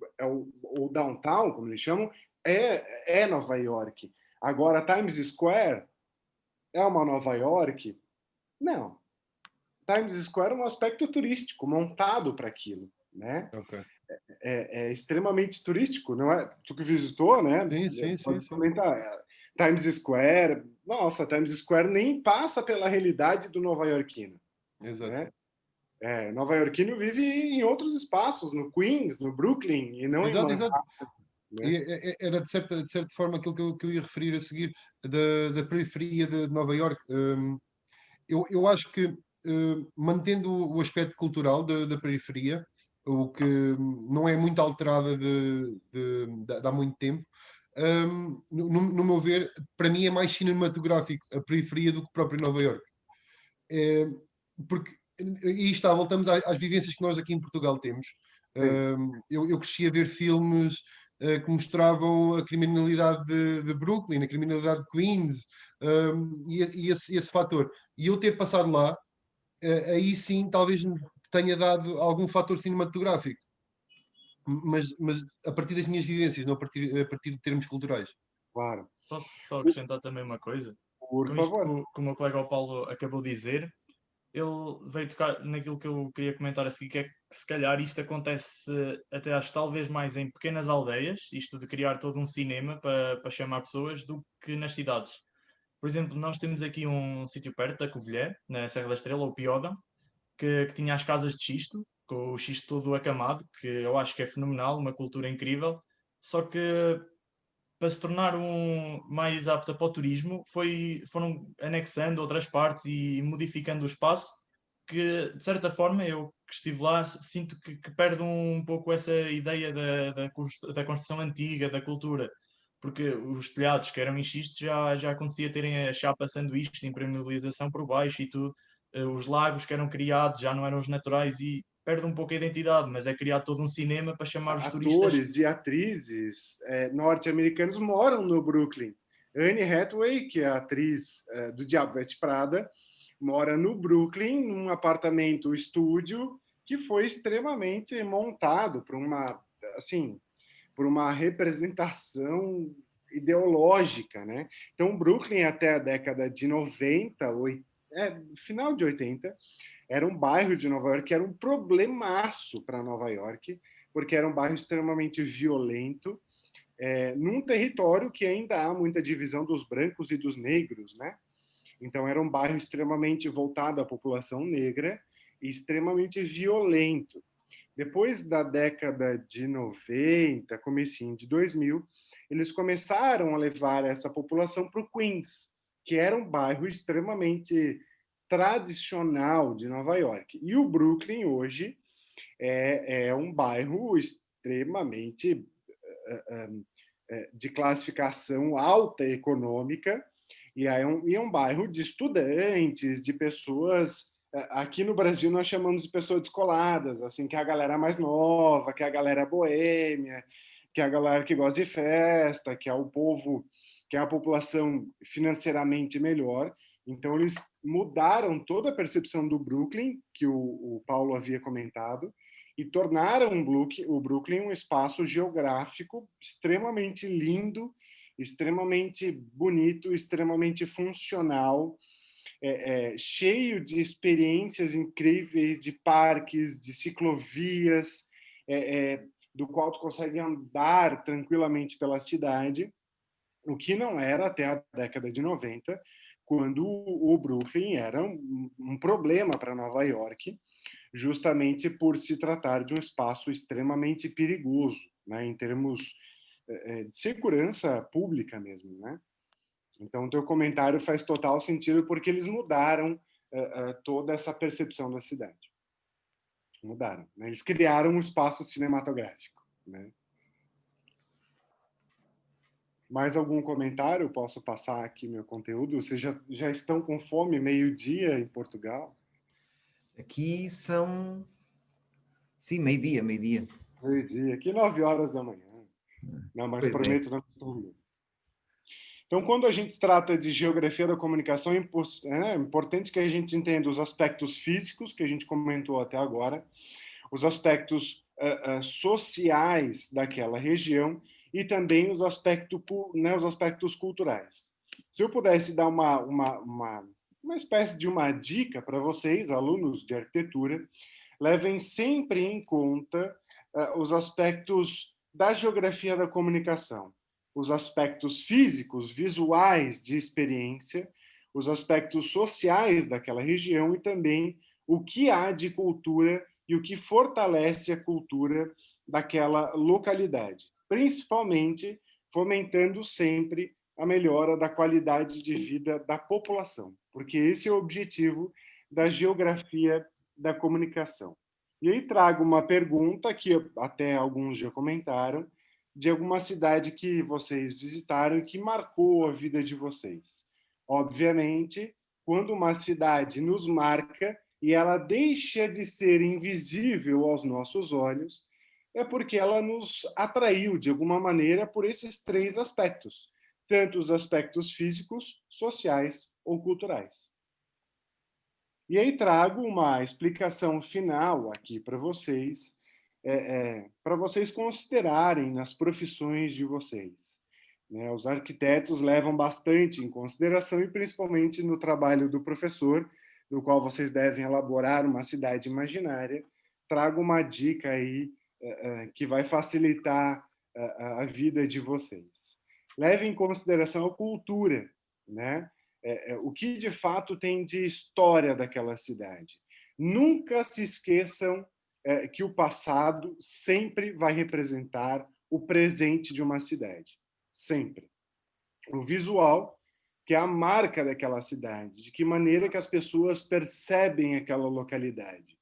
o downtown, como eles chamam, é Nova York. Agora, Times Square é uma Nova York? Não. Times Square é um aspecto turístico montado para aquilo, né? Ok. É extremamente turístico, não é? Tu que visitou, né? Sim, sim, sim, Pode sim. comentar. Times Square, nossa, Times Square nem passa pela realidade do nova-iorquino, Exato. né? Nova-iorquino vive em outros espaços, no Queens, no Brooklyn, e não em Exato, exato. Manhattan, né? E era de certa forma aquilo que eu ia referir a seguir, da periferia de Nova Iorque. Eu acho que, mantendo o aspecto cultural da periferia, o que não é muito alterada de há muito tempo, no meu ver, para mim é mais cinematográfico a periferia do que o próprio Nova Iorque. Porque, e está, voltamos às vivências que nós aqui em Portugal temos. Eu cresci a ver filmes que mostravam a criminalidade de Brooklyn, a criminalidade de Queens, e esse fator. E eu ter passado lá, aí sim talvez me tenha dado algum fator cinematográfico, mas a partir das minhas vivências, não a partir de termos culturais. Claro. Posso só acrescentar também uma coisa? Por Com isto favor. que o meu colega o Paulo acabou de dizer, ele veio tocar naquilo que eu queria comentar a seguir, que é que se calhar isto acontece até acho talvez mais em pequenas aldeias, isto de criar todo um cinema para chamar pessoas, do que nas cidades. Por exemplo, nós temos aqui um sítio perto da Covilhã, na Serra da Estrela, ou Piódão, que tinha as casas de xisto, com o xisto todo acamado, que eu acho que é fenomenal, uma cultura incrível, só que para se tornar mais apta para o turismo, foram anexando outras partes e modificando o espaço, que de certa forma eu que estive lá sinto que perde um pouco essa ideia da construção antiga, da cultura, porque os telhados que eram em xisto já acontecia terem a chapa sanduíche de impermeabilização por baixo e tudo, os lagos que eram criados já não eram os naturais e perde um pouco a identidade, mas é criado todo um cinema para chamar os turistas. Atores e atrizes norte-americanos moram no Brooklyn. Anne Hathaway, que é a atriz do Diabo Veste Prada, mora no Brooklyn, num apartamento estúdio que foi extremamente montado por uma representação ideológica, né? Então, Brooklyn até a década de 90, final de 80, era um bairro de Nova York que era um problemaço para Nova York, porque era um bairro extremamente violento, num território que ainda há muita divisão dos brancos e dos negros, né? Então era um bairro extremamente voltado à população negra e extremamente violento. Depois da década de 90, comecinho de 2000, eles começaram a levar essa população para o Queens, que era um bairro extremamente tradicional de Nova York. E o Brooklyn hoje é um bairro extremamente de classificação alta econômica, e é um bairro de estudantes, de pessoas. Aqui no Brasil nós chamamos de pessoas descoladas, assim, que é a galera mais nova, que é a galera boêmia, que é a galera que gosta de festa, que é o povo, que é a população financeiramente melhor. Então eles mudaram toda a percepção do Brooklyn, que o Paulo havia comentado, e tornaram o Brooklyn um espaço geográfico extremamente lindo, extremamente bonito, extremamente funcional, cheio de experiências incríveis, de parques, de ciclovias, do qual tu consegue andar tranquilamente pela cidade, o que não era até a década de 90, quando o Brooklyn era um problema para Nova York, justamente por se tratar de um espaço extremamente perigoso, né, em termos de segurança pública mesmo, né? Então, o teu comentário faz total sentido porque eles mudaram toda essa percepção da cidade. Mudaram, né? Eles criaram um espaço cinematográfico, né? Mais algum comentário? Posso passar aqui meu conteúdo? Vocês já estão com fome, meio-dia em Portugal? Aqui são Sim, meio-dia, meio-dia. Meio-dia, aqui 9 horas da manhã. Não, mas Pois é. prometo não estou. Então, quando a gente trata de geografia da comunicação, é importante que a gente entenda os aspectos físicos, que a gente comentou até agora, os aspectos sociais daquela região e também os aspectos culturais. Se eu pudesse dar uma espécie de uma dica para vocês, alunos de arquitetura, levem sempre em conta os aspectos da geografia da comunicação, os aspectos físicos, visuais de experiência, os aspectos sociais daquela região e também o que há de cultura e o que fortalece a cultura daquela localidade, principalmente fomentando sempre a melhora da qualidade de vida da população, porque esse é o objetivo da geografia da comunicação. E aí trago uma pergunta que até alguns já comentaram, de alguma cidade que vocês visitaram e que marcou a vida de vocês. Obviamente, quando uma cidade nos marca e ela deixa de ser invisível aos nossos olhos, é porque ela nos atraiu de alguma maneira por esses 3 aspectos, tanto os aspectos físicos, sociais ou culturais. E aí trago uma explicação final aqui para vocês considerarem nas profissões de vocês. Né? Os arquitetos levam bastante em consideração, e principalmente no trabalho do professor, no qual vocês devem elaborar uma cidade imaginária, trago uma dica aí que vai facilitar a vida de vocês. Levem em consideração a cultura, né? O que de fato tem de história daquela cidade. Nunca se esqueçam que o passado sempre vai representar o presente de uma cidade. Sempre. O visual, que é a marca daquela cidade, de que maneira que as pessoas percebem aquela localidade.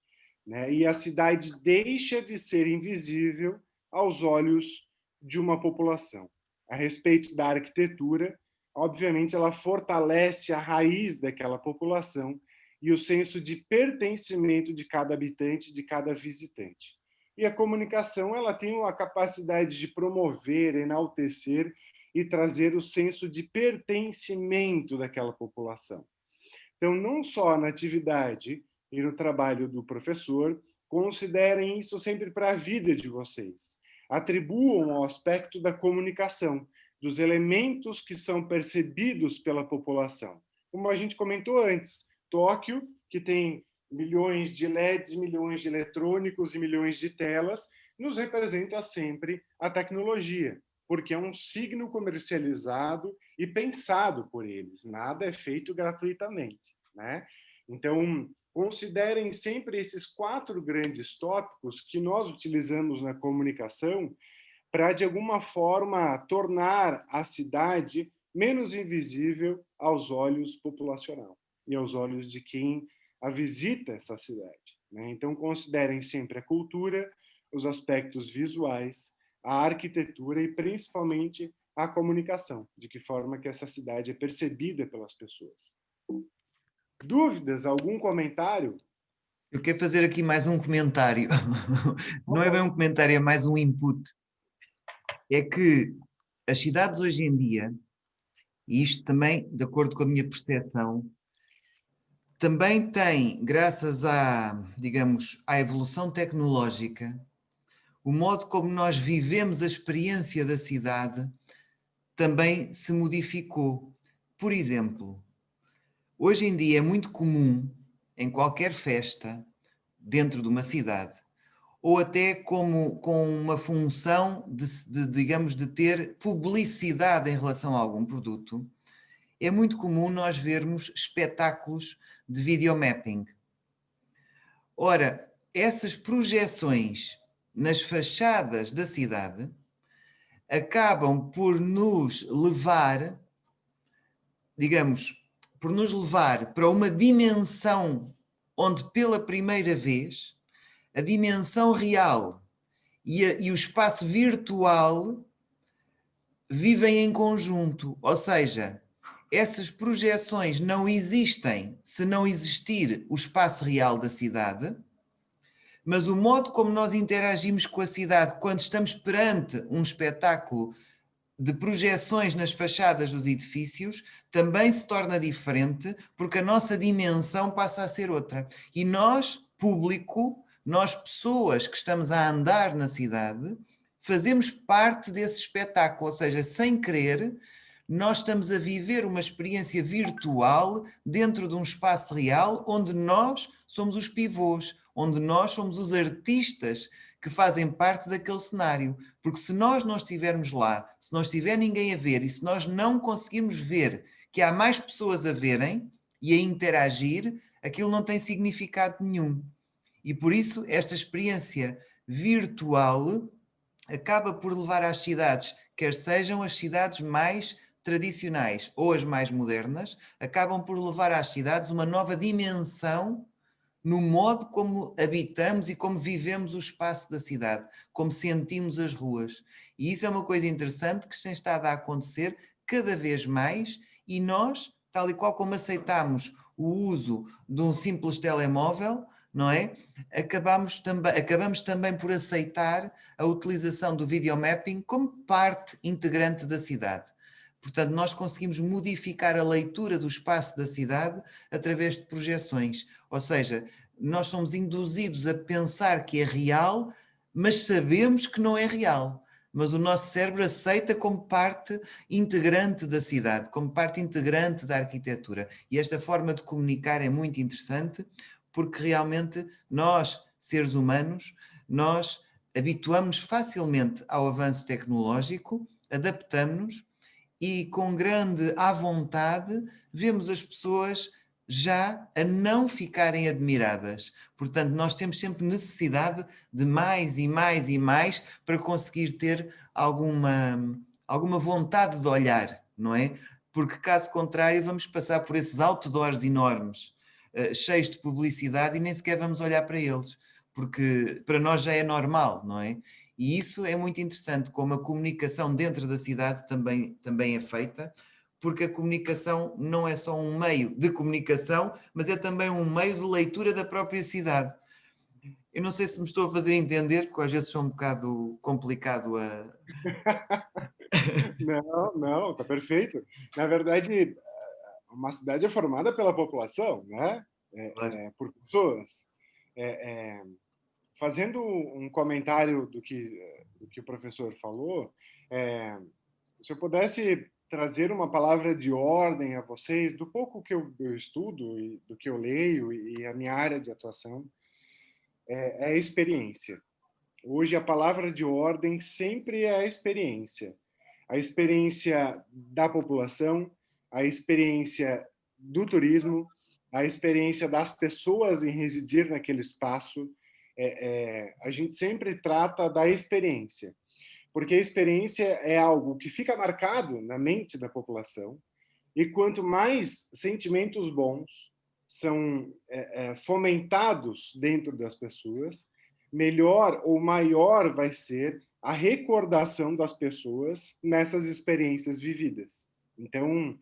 Né? E a cidade deixa de ser invisível aos olhos de uma população. A respeito da arquitetura, obviamente, ela fortalece a raiz daquela população e o senso de pertencimento de cada habitante, de cada visitante. E a comunicação, ela tem a capacidade de promover, enaltecer e trazer o senso de pertencimento daquela população. Então, não só na atividade e no trabalho do professor, considerem isso sempre para a vida de vocês. Atribuam ao aspecto da comunicação, dos elementos que são percebidos pela população. Como a gente comentou antes, Tóquio, que tem milhões de LEDs, milhões de eletrônicos e milhões de telas, nos representa sempre a tecnologia, porque é um signo comercializado e pensado por eles. Nada é feito gratuitamente, né? Então, considerem sempre esses 4 grandes tópicos que nós utilizamos na comunicação para, de alguma forma, tornar a cidade menos invisível aos olhos populacional e aos olhos de quem a visita essa cidade. Né? Então, considerem sempre a cultura, os aspectos visuais, a arquitetura e, principalmente, a comunicação, de que forma que essa cidade é percebida pelas pessoas. Dúvidas? Algum comentário? Eu quero fazer aqui mais um comentário. Não é bem um comentário, é mais um input. É que as cidades hoje em dia, e isto também, de acordo com a minha percepção, também têm, graças digamos, à evolução tecnológica, o modo como nós vivemos a experiência da cidade também se modificou. Por exemplo, hoje em dia é muito comum, em qualquer festa, dentro de uma cidade, ou até com uma função digamos, de ter publicidade em relação a algum produto, é muito comum nós vermos espetáculos de videomapping. Ora, essas projeções nas fachadas da cidade acabam por nos levar, digamos, por nos levar para uma dimensão onde pela primeira vez a dimensão real e o espaço virtual vivem em conjunto, ou seja, essas projeções não existem se não existir o espaço real da cidade, mas o modo como nós interagimos com a cidade quando estamos perante um espetáculo de projeções nas fachadas dos edifícios também se torna diferente, porque a nossa dimensão passa a ser outra. E nós, público, nós pessoas que estamos a andar na cidade, fazemos parte desse espetáculo, ou seja, sem querer, nós estamos a viver uma experiência virtual dentro de um espaço real onde nós somos os pivôs, onde nós somos os artistas que fazem parte daquele cenário. Porque se nós não estivermos lá, se não estiver ninguém a ver e se nós não conseguirmos ver que há mais pessoas a verem e a interagir, aquilo não tem significado nenhum. E por isso esta experiência virtual acaba por levar às cidades, quer sejam as cidades mais tradicionais ou as mais modernas, acabam por levar às cidades uma nova dimensão no modo como habitamos e como vivemos o espaço da cidade, como sentimos as ruas. E isso é uma coisa interessante que tem estado a acontecer cada vez mais e nós, tal e qual como aceitamos o uso de um simples telemóvel, não é? Acabamos também por aceitar a utilização do videomapping como parte integrante da cidade. Portanto, nós conseguimos modificar a leitura do espaço da cidade através de projeções. Ou seja, nós somos induzidos a pensar que é real, mas sabemos que não é real. Mas o nosso cérebro aceita como parte integrante da cidade, como parte integrante da arquitetura. E esta forma de comunicar é muito interessante, porque realmente nós, seres humanos, nós habituamos facilmente ao avanço tecnológico, adaptamos-nos, e com grande à vontade vemos as pessoas já a não ficarem admiradas. Portanto, nós temos sempre necessidade de mais e mais e mais para conseguir ter alguma vontade de olhar, não é? Porque caso contrário vamos passar por esses outdoors enormes, cheios de publicidade e nem sequer vamos olhar para eles, porque para nós já é normal, não é? E isso é muito interessante, como a comunicação dentro da cidade também é feita, porque a comunicação não é só um meio de comunicação, mas é também um meio de leitura da própria cidade. Eu não sei se me estou a fazer entender, porque às vezes sou um bocado complicado a... Não, está perfeito. Na verdade, uma cidade é formada pela população, né? Por pessoas. Fazendo um comentário do que o professor falou, se eu pudesse trazer uma palavra de ordem a vocês, do pouco que eu estudo, e do que eu leio, e a minha área de atuação, é a experiência. Hoje, a palavra de ordem sempre é a experiência. A experiência da população, a experiência do turismo, a experiência das pessoas em residir naquele espaço. A gente sempre trata da experiência, porque a experiência é algo que fica marcado na mente da população, e quanto mais sentimentos bons são fomentados dentro das pessoas, melhor ou maior vai ser a recordação das pessoas nessas experiências vividas. Então,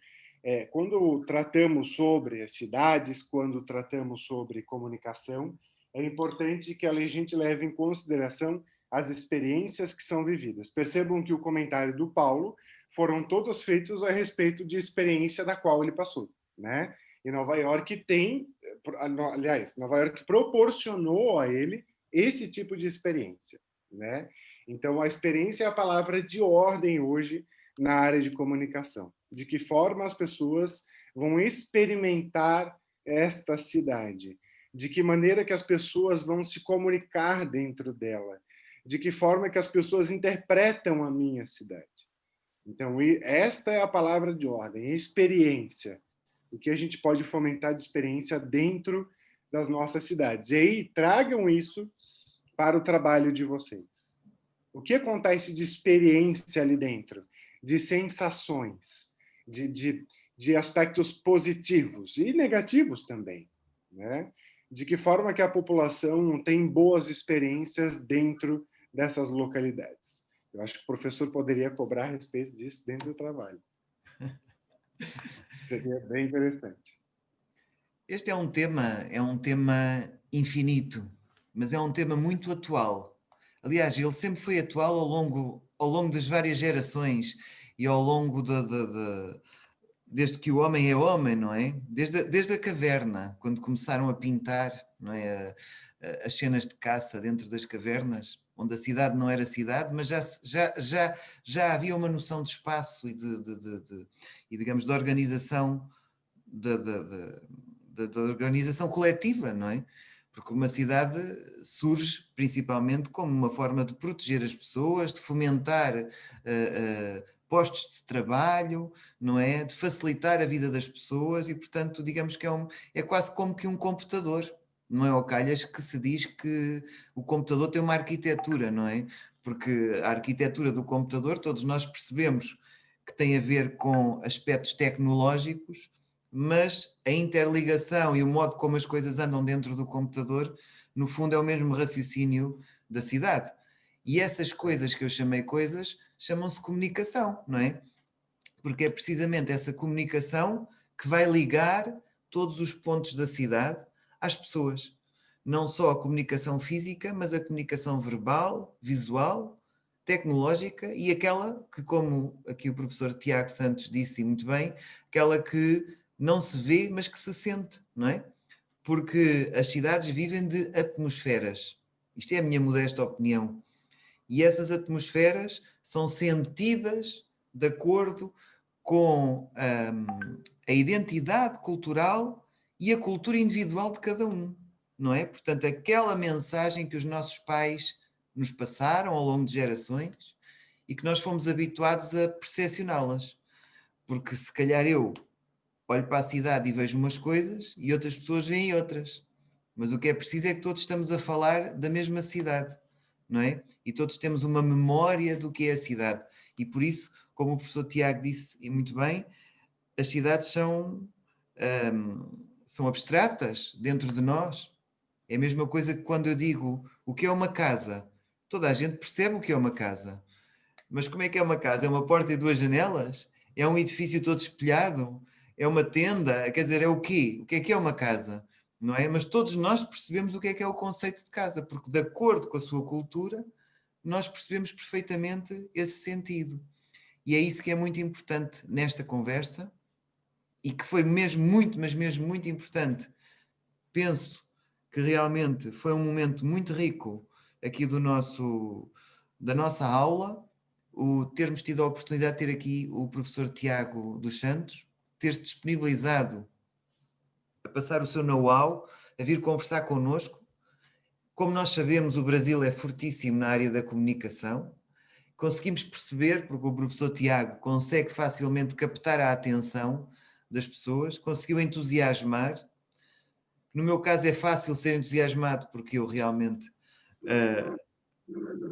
quando tratamos sobre as cidades, quando tratamos sobre comunicação, é importante que a gente leve em consideração as experiências que são vividas. Percebam que o comentário do Paulo foram todos feitos a respeito de experiência da qual ele passou, né? E Nova York Nova York proporcionou a ele esse tipo de experiência, né? Então, a experiência é a palavra de ordem hoje na área de comunicação. De que forma as pessoas vão experimentar esta cidade? De que maneira que as pessoas vão se comunicar dentro dela? De que forma que as pessoas interpretam a minha cidade? Então, esta é a palavra de ordem, experiência. O que a gente pode fomentar de experiência dentro das nossas cidades. E aí, tragam isso para o trabalho de vocês. O que acontece de experiência ali dentro? De sensações, de aspectos positivos e negativos também, né? De que forma que a população tem boas experiências dentro dessas localidades. Eu acho que o professor poderia cobrar a respeito disso dentro do trabalho. Seria bem interessante. Este é um tema infinito, mas é um tema muito atual. Aliás, ele sempre foi atual ao longo das várias gerações e ao longo desde que o homem é homem, não é? Desde a caverna, quando começaram a pintar, não é? As cenas de caça dentro das cavernas, onde a cidade não era cidade, mas já havia uma noção de espaço e digamos, de organização, da organização coletiva, não é? Porque uma cidade surge principalmente como uma forma de proteger as pessoas, de fomentar postos de trabalho, não é? De facilitar a vida das pessoas e, portanto, digamos que é quase como que um computador. Não é ao calhas que se diz que o computador tem uma arquitetura, não é? Porque a arquitetura do computador, todos nós percebemos que tem a ver com aspectos tecnológicos, mas a interligação e o modo como as coisas andam dentro do computador, no fundo é o mesmo raciocínio da cidade. E essas coisas que eu chamei coisas, chamam-se comunicação, não é? Porque é precisamente essa comunicação que vai ligar todos os pontos da cidade às pessoas. Não só a comunicação física, mas a comunicação verbal, visual, tecnológica e aquela que, como aqui o professor Tiago Santos disse muito bem, aquela que não se vê, mas que se sente, não é? Porque as cidades vivem de atmosferas. Isto é a minha modesta opinião. E essas atmosferas são sentidas de acordo com a identidade cultural e a cultura individual de cada um, não é? Portanto, aquela mensagem que os nossos pais nos passaram ao longo de gerações e que nós fomos habituados a percepcioná-las. Porque se calhar eu olho para a cidade e vejo umas coisas e outras pessoas veem outras. Mas o que é preciso é que todos estamos a falar da mesma cidade, não é? E todos temos uma memória do que é a cidade. E por isso, como o professor Tiago disse, e muito bem, as cidades são abstratas dentro de nós. É a mesma coisa que quando eu digo o que é uma casa. Toda a gente percebe o que é uma casa. Mas como é que é uma casa? É uma porta e duas janelas? É um edifício todo espelhado? É uma tenda? Quer dizer, é o quê? O que é uma casa? Não é? Mas todos nós percebemos o que é o conceito de casa, porque de acordo com a sua cultura, nós percebemos perfeitamente esse sentido. E é isso que é muito importante nesta conversa e que foi mesmo muito, mas mesmo muito importante. Penso que realmente foi um momento muito rico aqui da nossa aula, o termos tido a oportunidade de ter aqui o professor Tiago dos Santos, ter-se disponibilizado a passar o seu know-how, a vir conversar connosco. Como nós sabemos, o Brasil é fortíssimo na área da comunicação. Conseguimos perceber, porque o professor Tiago consegue facilmente captar a atenção das pessoas, conseguiu entusiasmar. No meu caso é fácil ser entusiasmado, porque eu realmente,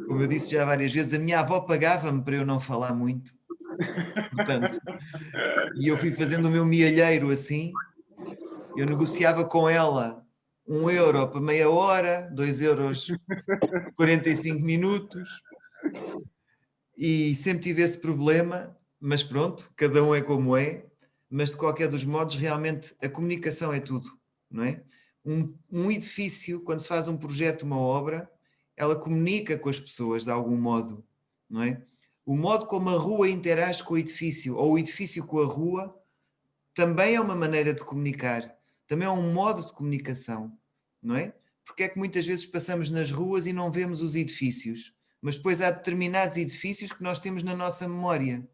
como eu disse já várias vezes, a minha avó pagava-me para eu não falar muito. Portanto, e eu fui fazendo o meu mielheiro assim. Eu negociava com ela 1 euro para meia hora, 2 euros 45 minutos, e sempre tive esse problema, mas pronto, cada um é como é, mas de qualquer dos modos, realmente a comunicação é tudo, não é? Um edifício, quando se faz um projeto, uma obra, ela comunica com as pessoas de algum modo, não é? O modo como a rua interage com o edifício, ou o edifício com a rua, também é uma maneira de comunicar, também é um modo de comunicação, não é? Porque é que muitas vezes passamos nas ruas e não vemos os edifícios, mas depois há determinados edifícios que nós temos na nossa memória.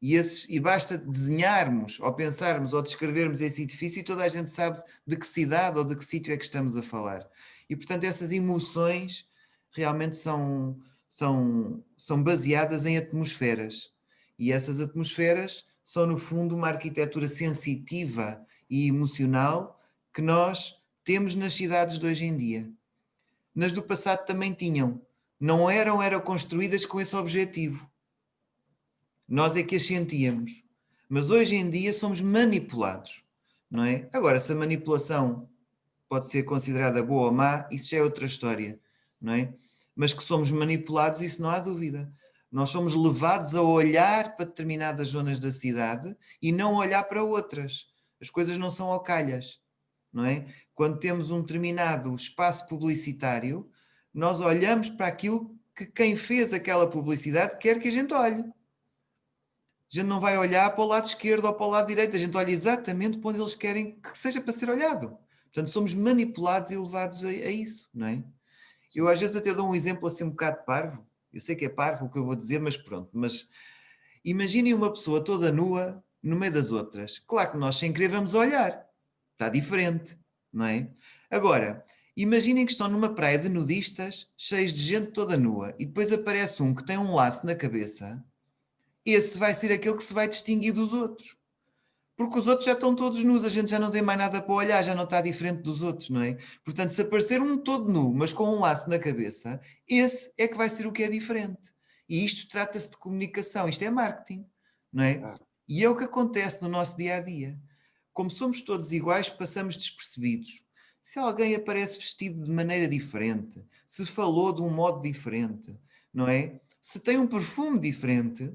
E basta desenharmos, ou pensarmos, ou descrevermos esse edifício e toda a gente sabe de que cidade ou de que sítio é que estamos a falar. E, portanto, essas emoções realmente são baseadas em atmosferas. E essas atmosferas são, no fundo, uma arquitetura sensitiva e emocional que nós temos nas cidades de hoje em dia. Nas do passado também tinham. Não eram construídas com esse objetivo. Nós é que as sentíamos. Mas hoje em dia somos manipulados, não é? Agora, se a manipulação pode ser considerada boa ou má, isso já é outra história, não é? Mas que somos manipulados, isso não há dúvida. Nós somos levados a olhar para determinadas zonas da cidade e não olhar para outras. As coisas não são ao calhas, não é? Quando temos um determinado espaço publicitário, nós olhamos para aquilo que quem fez aquela publicidade quer que a gente olhe. A gente não vai olhar para o lado esquerdo ou para o lado direito, a gente olha exatamente para onde eles querem que seja para ser olhado. Portanto, somos manipulados e levados a isso, não é? Eu às vezes até dou um exemplo assim um bocado parvo. Eu sei que é parvo o que eu vou dizer, mas pronto. Mas imaginem uma pessoa toda nua no meio das outras. Claro que nós sem querer vamos olhar. Está diferente, não é? Agora, imaginem que estão numa praia de nudistas, cheios de gente toda nua, e depois aparece um que tem um laço na cabeça. Esse vai ser aquele que se vai distinguir dos outros. Porque os outros já estão todos nus, a gente já não tem mais nada para olhar, já não está diferente dos outros, não é? Portanto, se aparecer um todo nu, mas com um laço na cabeça, esse é que vai ser o que é diferente. E isto trata-se de comunicação, isto é marketing, não é? E é o que acontece no nosso dia-a-dia. Como somos todos iguais, passamos despercebidos. Se alguém aparece vestido de maneira diferente, se falou de um modo diferente, não é? Se tem um perfume diferente,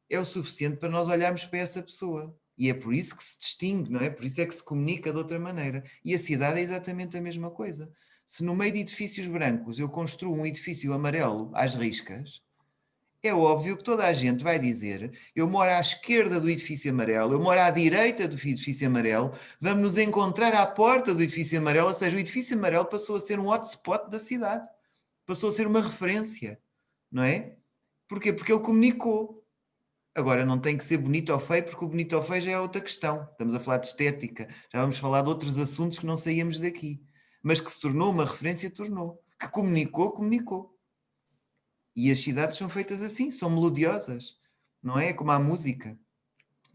é o suficiente para nós olharmos para essa pessoa. E é por isso que se distingue, não é? Por isso é que se comunica de outra maneira. E a cidade é exatamente a mesma coisa. Se no meio de edifícios brancos eu construo um edifício amarelo às riscas, é óbvio que toda a gente vai dizer: eu moro à esquerda do edifício amarelo, eu moro à direita do edifício amarelo, vamos nos encontrar à porta do edifício amarelo. Ou seja, o edifício amarelo passou a ser um hotspot da cidade. Passou a ser uma referência, não é? Porquê? Porque ele comunicou. Agora, não tem que ser bonito ou feio, porque o bonito ou feio já é outra questão. Estamos a falar de estética. Já vamos falar de outros assuntos que não saíamos daqui. Mas que se tornou uma referência, tornou. Que comunicou, comunicou. E as cidades são feitas assim, são melodiosas. Não é? É como a música.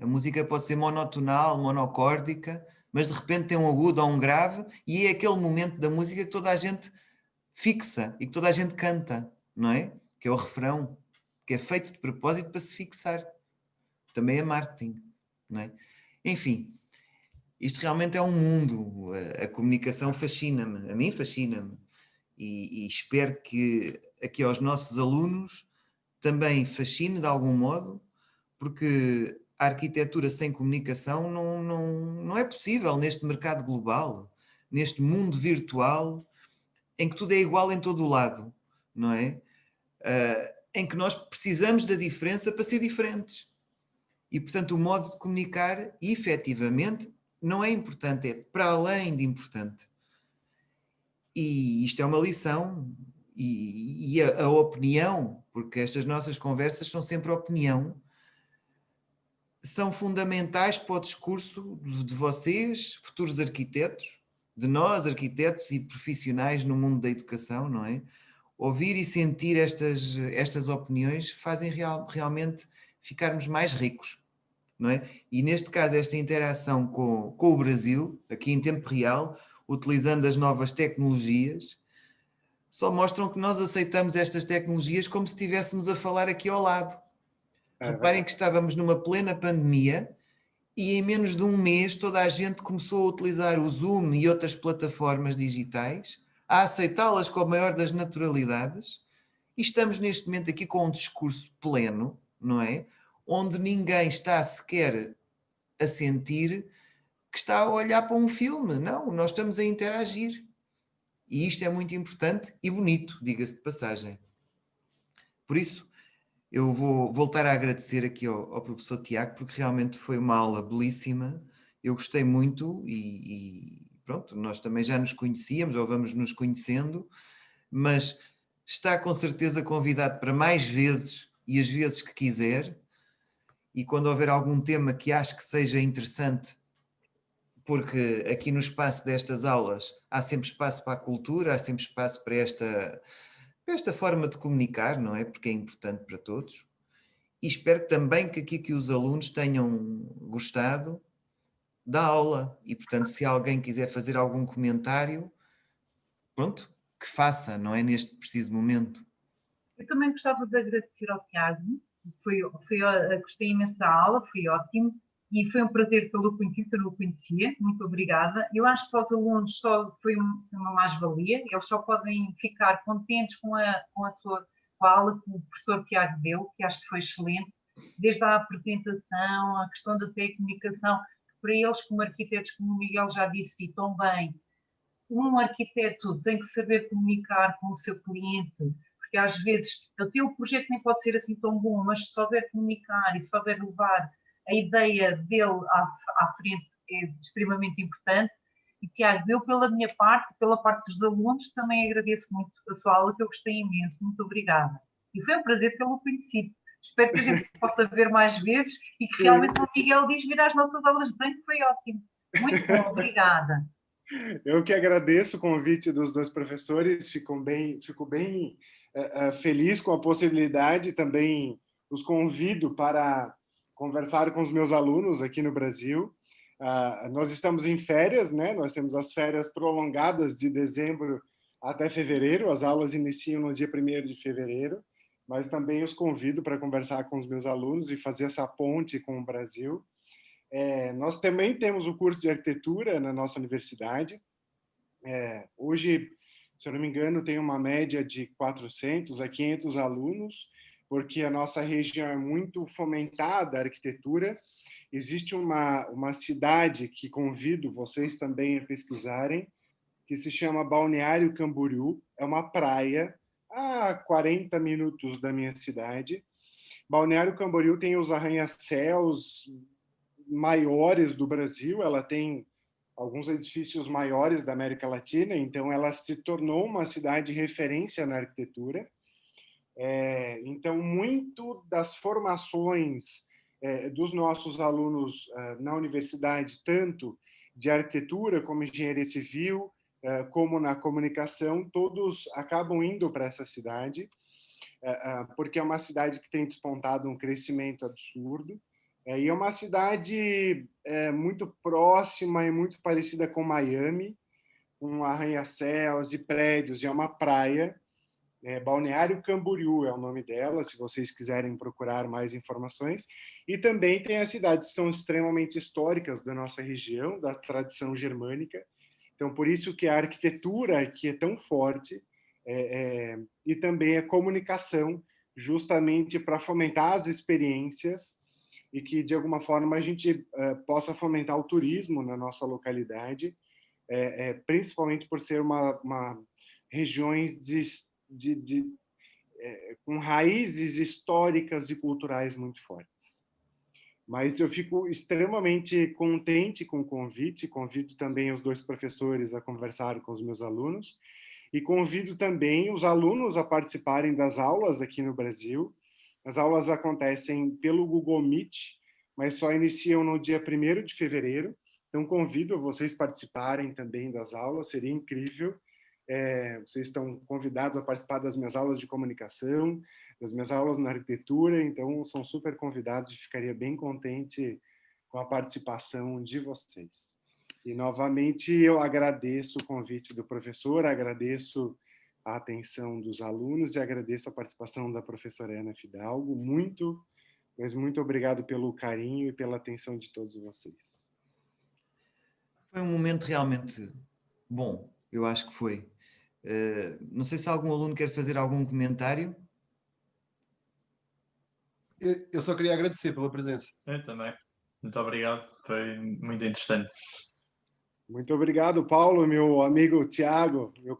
A música pode ser monotonal, monocórdica, mas de repente tem um agudo ou um grave, e é aquele momento da música que toda a gente fixa e que toda a gente canta, não é? Que é o refrão, que é feito de propósito para se fixar. Também é marketing, não é? Enfim, isto realmente é um mundo. A comunicação fascina-me, a mim fascina-me. E espero que aqui aos nossos alunos também fascine de algum modo, porque a arquitetura sem comunicação não é possível neste mercado global, neste mundo virtual, em que tudo é igual em todo o lado, não é? Em que nós precisamos da diferença para ser diferentes. E, portanto, o modo de comunicar, efetivamente, não é importante, é para além de importante. E isto é uma lição. E a opinião, porque estas nossas conversas são sempre opinião, são fundamentais para o discurso de vocês, futuros arquitetos, de nós, arquitetos e profissionais no mundo da educação, não é? Ouvir e sentir estas opiniões fazem realmente ficarmos mais ricos, não é? E neste caso, esta interação com o Brasil, aqui em tempo real, utilizando as novas tecnologias, só mostram que nós aceitamos estas tecnologias como se estivéssemos a falar aqui ao lado. Reparem que estávamos numa plena pandemia e em menos de um mês toda a gente começou a utilizar o Zoom e outras plataformas digitais, a aceitá-las com a maior das naturalidades, e estamos neste momento aqui com um discurso pleno, não é? Onde ninguém está sequer a sentir que está a olhar para um filme. Não, nós estamos a interagir. E isto é muito importante e bonito, diga-se de passagem. Por isso, eu vou voltar a agradecer aqui ao professor Tiago, porque realmente foi uma aula belíssima. Eu gostei muito e pronto, nós também já nos conhecíamos ou vamos nos conhecendo, mas está com certeza convidado para mais vezes e as vezes que quiser. E quando houver algum tema que acho que seja interessante, porque aqui no espaço destas aulas há sempre espaço para a cultura, há sempre espaço para esta forma de comunicar, não é? Porque é importante para todos. E espero também que aqui que os alunos tenham gostado da aula. E, portanto, se alguém quiser fazer algum comentário, pronto, que faça, não é? Neste preciso momento. Eu também gostava de agradecer ao Tiago. Gostei imenso da aula, foi ótimo. E foi um prazer tê-lo conhecido, que eu não o conhecia. Muito obrigada. Eu acho que para os alunos só foi uma mais-valia. Eles só podem ficar contentes com a aula que o professor Tiago deu, que acho que foi excelente. Desde a apresentação, a questão da técnica, comunicação, para eles, como arquitetos, como o Miguel já disse e tão bem, um arquiteto tem que saber comunicar com o seu cliente, porque às vezes o teu projeto nem pode ser assim tão bom, mas se souber comunicar e souber levar a ideia dele à frente é extremamente importante. E Tiago, eu pela minha parte, pela parte dos alunos, também agradeço muito a sua aula, que eu gostei imenso, muito obrigada. E foi um prazer tê-lo conhecido. Espero que a gente se possa ver mais vezes e que realmente o Miguel diz vir às nossas aulas de banho, foi ótimo. Muito bom, obrigada. Eu que agradeço o convite dos dois professores, fico bem feliz com a possibilidade, também os convido para conversar com os meus alunos aqui no Brasil. Nós estamos em férias, né? Nós temos as férias prolongadas de dezembro até fevereiro, as aulas iniciam no dia 1º de fevereiro, mas também os convido para conversar com os meus alunos e fazer essa ponte com o Brasil. Nós também temos o curso de arquitetura na nossa universidade. Hoje, se eu não me engano, tem uma média de 400 a 500 alunos, porque a nossa região é muito fomentada a arquitetura. Existe uma cidade que convido vocês também a pesquisarem, que se chama Balneário Camboriú. É uma praia a 40 minutos da minha cidade. Balneário Camboriú tem os arranha-céus maiores do Brasil, ela tem alguns edifícios maiores da América Latina, então ela se tornou uma cidade referência na arquitetura. Então, muito das formações dos nossos alunos na universidade, tanto de arquitetura como engenharia civil, como na comunicação, todos acabam indo para essa cidade, porque é uma cidade que tem despontado um crescimento absurdo. E é uma cidade muito próxima e muito parecida com Miami, com arranha-céus e prédios, e é uma praia. Balneário Camboriú é o nome dela, se vocês quiserem procurar mais informações. E também tem as cidades que são extremamente históricas da nossa região, da tradição germânica. Então, por isso que a arquitetura aqui é tão forte, e também a comunicação, justamente para fomentar as experiências e que, de alguma forma, a gente possa fomentar o turismo na nossa localidade, principalmente por ser uma regiões com raízes históricas e culturais muito fortes. Mas eu fico extremamente contente com o convite, convido também os dois professores a conversar com os meus alunos, e convido também os alunos a participarem das aulas aqui no Brasil. As aulas acontecem pelo Google Meet, mas só iniciam no dia 1º de fevereiro. Então, convido vocês a participarem também das aulas, seria incrível. Vocês estão convidados a participar das minhas aulas de comunicação, das minhas aulas na arquitetura, então são super convidados e ficaria bem contente com a participação de vocês. E, novamente, eu agradeço o convite do professor, agradeço a atenção dos alunos e agradeço a participação da professora Ana Fidalgo. Mas muito obrigado pelo carinho e pela atenção de todos vocês. Foi um momento realmente bom, eu acho que foi. Não sei se algum aluno quer fazer algum comentário. Eu só queria agradecer pela presença. Sim, também. Muito obrigado, foi muito interessante. Muito obrigado, Paulo, meu amigo Tiago, meu